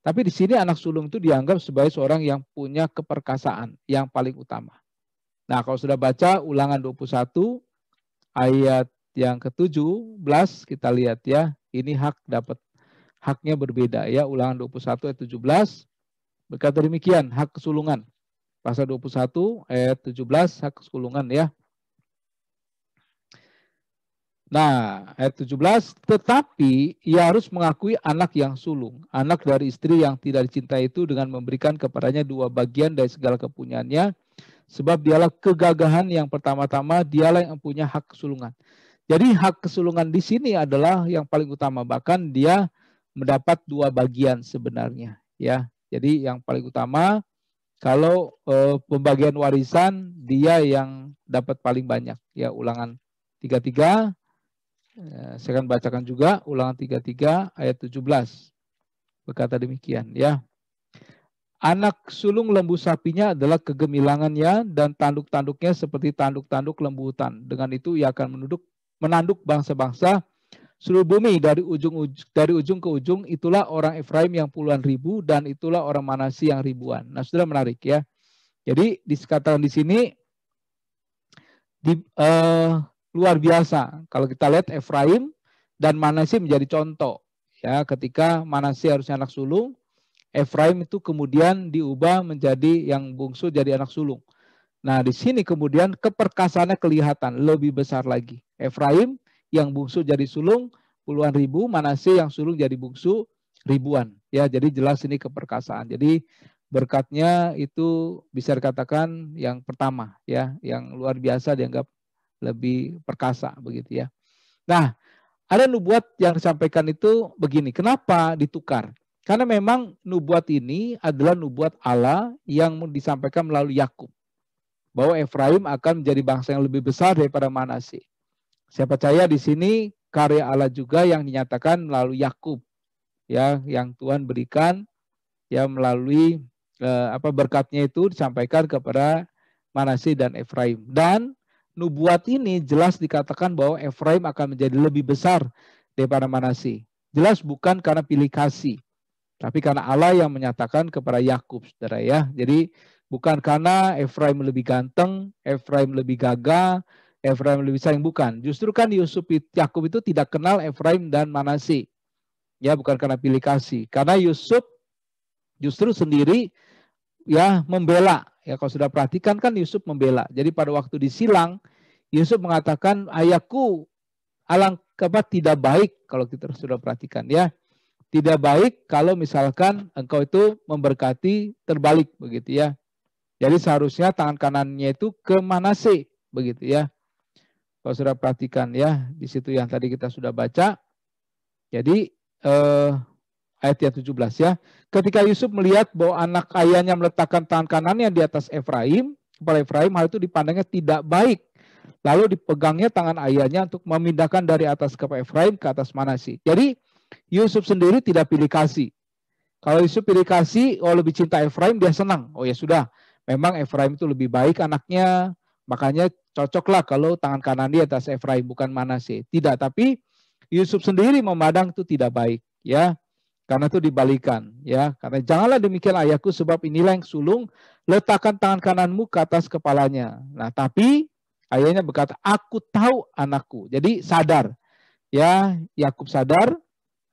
Tapi di sini anak sulung itu dianggap sebagai seorang yang punya keperkasaan yang paling utama. Nah, kalau sudah baca Ulangan 21 ayat yang ke-17, kita lihat ya. Ini haknya berbeda ya. Ulangan 21 ayat 17 berkata demikian, hak kesulungan. Pasal 21 ayat 17 hak kesulungan ya. Nah, ayat 17, tetapi ia harus mengakui anak yang sulung, anak dari istri yang tidak dicintai itu dengan memberikan kepadanya 2 bagian dari segala kepunyaannya, sebab dialah kegagahan yang pertama-tama, dialah yang punya hak kesulungan. Jadi hak kesulungan di sini adalah yang paling utama, bahkan dia mendapat 2 bagian sebenarnya, ya. Jadi yang paling utama, kalau pembagian warisan dia yang dapat paling banyak, ya. Ulangan 33. Saya akan bacakan juga Ulangan 33 ayat 17. Berkata demikian ya. Anak sulung lembu sapinya adalah kegemilangannya dan tanduk-tanduknya seperti tanduk-tanduk lembu hutan. Dengan itu ia akan menanduk bangsa-bangsa seluruh bumi dari ujung ke ujung. Itulah orang Efraim yang puluhan ribu dan itulah orang Manase yang ribuan. Nah, sudah menarik ya. Jadi dikatakan di sini luar biasa. Kalau kita lihat Efraim dan Manase menjadi contoh ya, ketika Manase harusnya anak sulung, Efraim itu kemudian diubah menjadi yang bungsu jadi anak sulung. Nah, di sini kemudian keperkasaannya kelihatan lebih besar lagi. Efraim yang bungsu jadi sulung puluhan ribu, Manase yang sulung jadi bungsu ribuan. Ya, jadi jelas ini keperkasaan. Jadi berkatnya itu bisa dikatakan yang pertama ya, yang luar biasa dianggap lebih perkasa begitu ya. Nah, ada nubuat yang disampaikan itu begini, kenapa ditukar? Karena memang nubuat ini adalah nubuat Allah yang disampaikan melalui Yakub, bahwa Efraim akan menjadi bangsa yang lebih besar daripada Manase. Saya percaya di sini karya Allah juga yang dinyatakan melalui Yakub, ya, yang Tuhan berikan ya melalui berkatnya itu disampaikan kepada Manase dan Efraim. Dan nubuat ini jelas dikatakan bahwa Efraim akan menjadi lebih besar daripada Manase. Jelas bukan karena pilih kasih, tapi karena Allah yang menyatakan kepada Yakub, saudara ya. Jadi bukan karena Efraim lebih ganteng, Efraim lebih gagah, Efraim lebih sayang, bukan. Justru kan Yakub itu tidak kenal Efraim dan Manasye. Ya, bukan karena pilih kasih. Karena Yusuf justru sendiri ya membela. Ya, kalau sudah perhatikan kan Yusuf membela. Jadi pada waktu disilang, Yusuf mengatakan, ayahku alangkah tidak baik, kalau kita sudah perhatikan ya. Tidak baik kalau misalkan engkau itu memberkati terbalik begitu ya. Jadi seharusnya tangan kanannya itu ke Manasye begitu ya. Kalau sudah perhatikan ya, di situ yang tadi kita sudah baca. Jadi ayat yang 17 ya. Ketika Yusuf melihat bahwa anak ayahnya meletakkan tangan kanannya di atas Efraim, kepala Efraim, hal itu dipandangnya tidak baik. Lalu dipegangnya tangan ayahnya untuk memindahkan dari atas kepala Efraim ke atas Manasye. Jadi Yusuf sendiri tidak pilih kasih. Kalau Yusuf pilih kasih, lebih cinta Efraim, dia senang. Oh ya sudah, memang Efraim itu lebih baik anaknya, makanya cocoklah kalau tangan kanan dia atas Efraim, bukan Manasye. Tidak, tapi Yusuf sendiri memandang itu tidak baik, ya. Karena itu dibalikan, ya. Karena janganlah demikian ayahku, sebab inilah yang sulung, letakkan tangan kananmu ke atas kepalanya. Nah, tapi ayahnya berkata, aku tahu anakku. Jadi sadar, ya. Yakub sadar,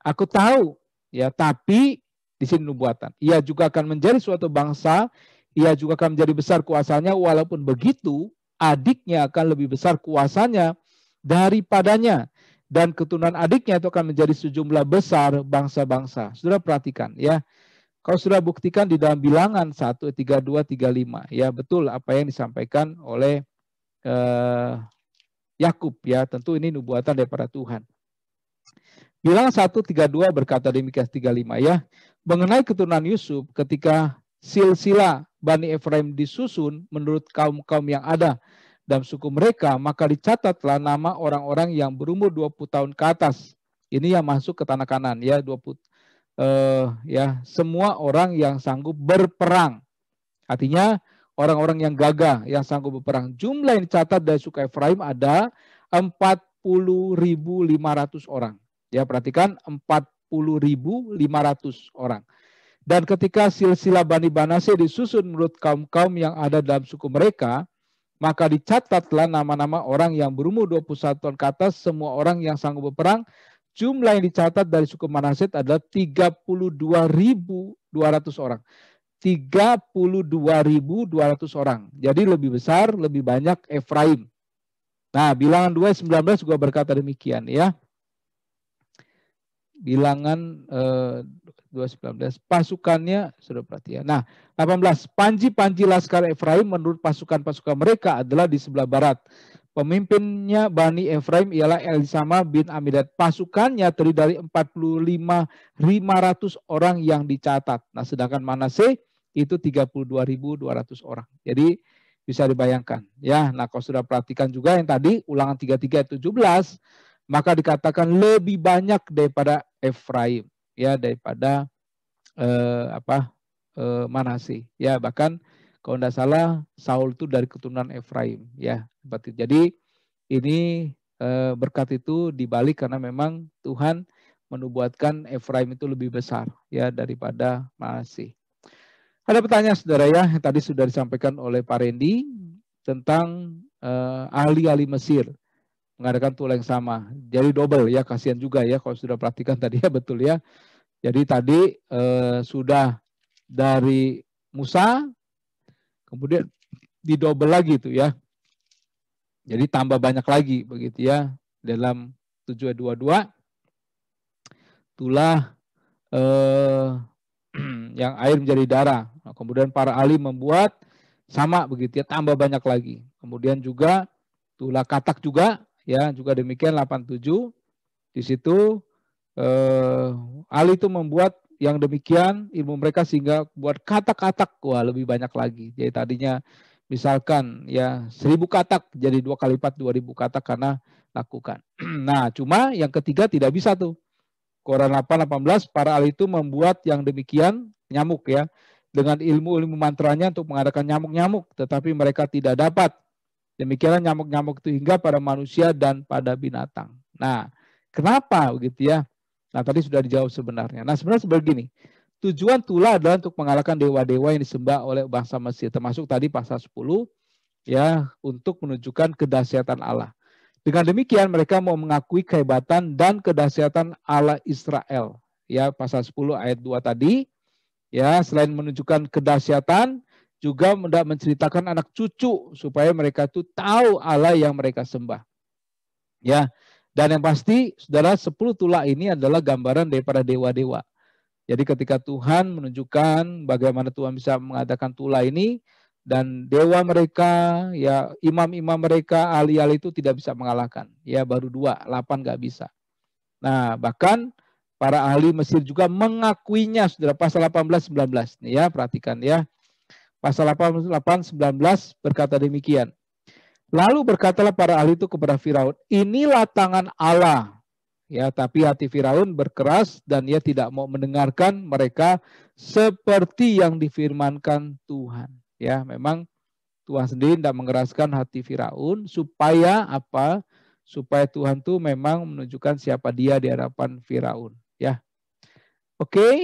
aku tahu, ya. Tapi di sini nubuatan. Ia juga akan menjadi suatu bangsa, ia juga akan menjadi besar kuasanya, walaupun begitu, adiknya akan lebih besar kuasanya daripadanya. Dan keturunan adiknya itu akan menjadi sejumlah besar bangsa-bangsa. Sudah perhatikan ya. Kalau sudah buktikan di dalam Bilangan 1, 32, 35. Ya betul apa yang disampaikan oleh Yakub ya. Tentu ini nubuatan daripada Tuhan. Bilangan 1, 32 berkata demikian 35 ya. Mengenai keturunan Yusuf, ketika silsilah Bani Efraim disusun menurut kaum-kaum yang ada dalam suku mereka, maka dicatatlah nama orang-orang yang berumur 20 tahun ke atas. Ini yang masuk ke tanah Kanan ya, 20 ya, semua orang yang sanggup berperang. Artinya orang-orang yang gagah yang sanggup berperang. Jumlah yang dicatat dari suku Efraim ada 40.500 orang. Ya, perhatikan 40.500 orang. Dan ketika silsilah Bani Manasye disusun menurut kaum-kaum yang ada dalam suku mereka, maka dicatatlah nama-nama orang yang berumur 21 tahun ke atas, semua orang yang sanggup berperang. Jumlah yang dicatat dari suku Manasye adalah 32.200 orang. 32.200 orang. Jadi lebih besar, lebih banyak Efraim. Nah, Bilangan 2:19 juga berkata demikian ya. Bilangan 2:19, pasukannya sudah perhatian. Nah, 18, panji-panji laskar Efraim menurut pasukan-pasukan mereka adalah di sebelah barat. Pemimpinnya Bani Efraim ialah Elisama bin Amidat. Pasukannya terdiri dari 45.500 orang yang dicatat. Nah, sedangkan Manasye itu 32.200 orang. Jadi bisa dibayangkan ya. Nah, kalau sudah perhatikan juga yang tadi Ulangan 33:17, maka dikatakan lebih banyak daripada Efraim ya, daripada Manasye ya. Bahkan kalau tidak salah Saul itu dari keturunan Efraim ya. Jadi ini berkat itu dibalik karena memang Tuhan menubuatkan Efraim itu lebih besar ya daripada Manasye. Ada pertanyaan saudara ya, yang tadi sudah disampaikan oleh Pak Randy tentang ahli-ahli Mesir mengadakan tulang yang sama. Jadi double ya, kasihan juga ya kalau sudah perhatikan tadi ya, betul ya. Jadi tadi sudah dari Musa, kemudian didouble lagi itu ya. Jadi tambah banyak lagi begitu ya. Dalam 7:22 itulah yang air menjadi darah. Nah, kemudian para ahli membuat sama begitu ya, tambah banyak lagi. Kemudian juga itulah katak juga ya, juga demikian 87. Di situ ahli itu membuat yang demikian ilmu mereka sehingga buat katak-katak, wah lebih banyak lagi. Jadi tadinya misalkan ya 1.000 katak jadi 2 kali lipat 2.000 katak karena lakukan. Nah, cuma yang ketiga tidak bisa tuh. Quran 8:18, para ahli itu membuat yang demikian nyamuk ya, dengan ilmu-ilmu mantranya untuk mengadakan nyamuk-nyamuk, tetapi mereka tidak dapat. Demikianlah nyamuk-nyamuk itu hingga pada manusia dan pada binatang. Nah, kenapa begitu ya? Nah, tadi sudah dijawab sebenarnya. Nah, sebenarnya begini, tujuan tulah adalah untuk mengalahkan dewa-dewa yang disembah oleh bangsa Mesir, termasuk tadi pasal 10, ya, untuk menunjukkan kedahsyatan Allah. Dengan demikian mereka mau mengakui kehebatan dan kedahsyatan Allah Israel. Ya, pasal 10 ayat 2 tadi, ya, selain menunjukkan kedahsyatan, juga hendak menceritakan anak cucu supaya mereka itu tahu Allah yang mereka sembah. Ya. Dan yang pasti, Saudara, 10 tulah ini adalah gambaran daripada dewa-dewa. Jadi ketika Tuhan menunjukkan bagaimana Tuhan bisa mengadakan tulah ini, dan dewa mereka, ya imam-imam mereka, ahli-ahli itu tidak bisa mengalahkan. Ya baru 2, 8 nggak bisa. Nah bahkan para ahli Mesir juga mengakuinya, Saudara, pasal 18-19. Ya perhatikan ya. Pasal 18-19 berkata demikian. Lalu berkatalah para ahli itu kepada Firaun, inilah tangan Allah. Ya, tapi hati Firaun berkeras dan ia tidak mau mendengarkan mereka seperti yang difirmankan Tuhan. Ya, memang Tuhan sendiri tidak mengeraskan hati Firaun supaya apa? Supaya Tuhan tuh memang menunjukkan siapa dia di hadapan Firaun. Ya, oke.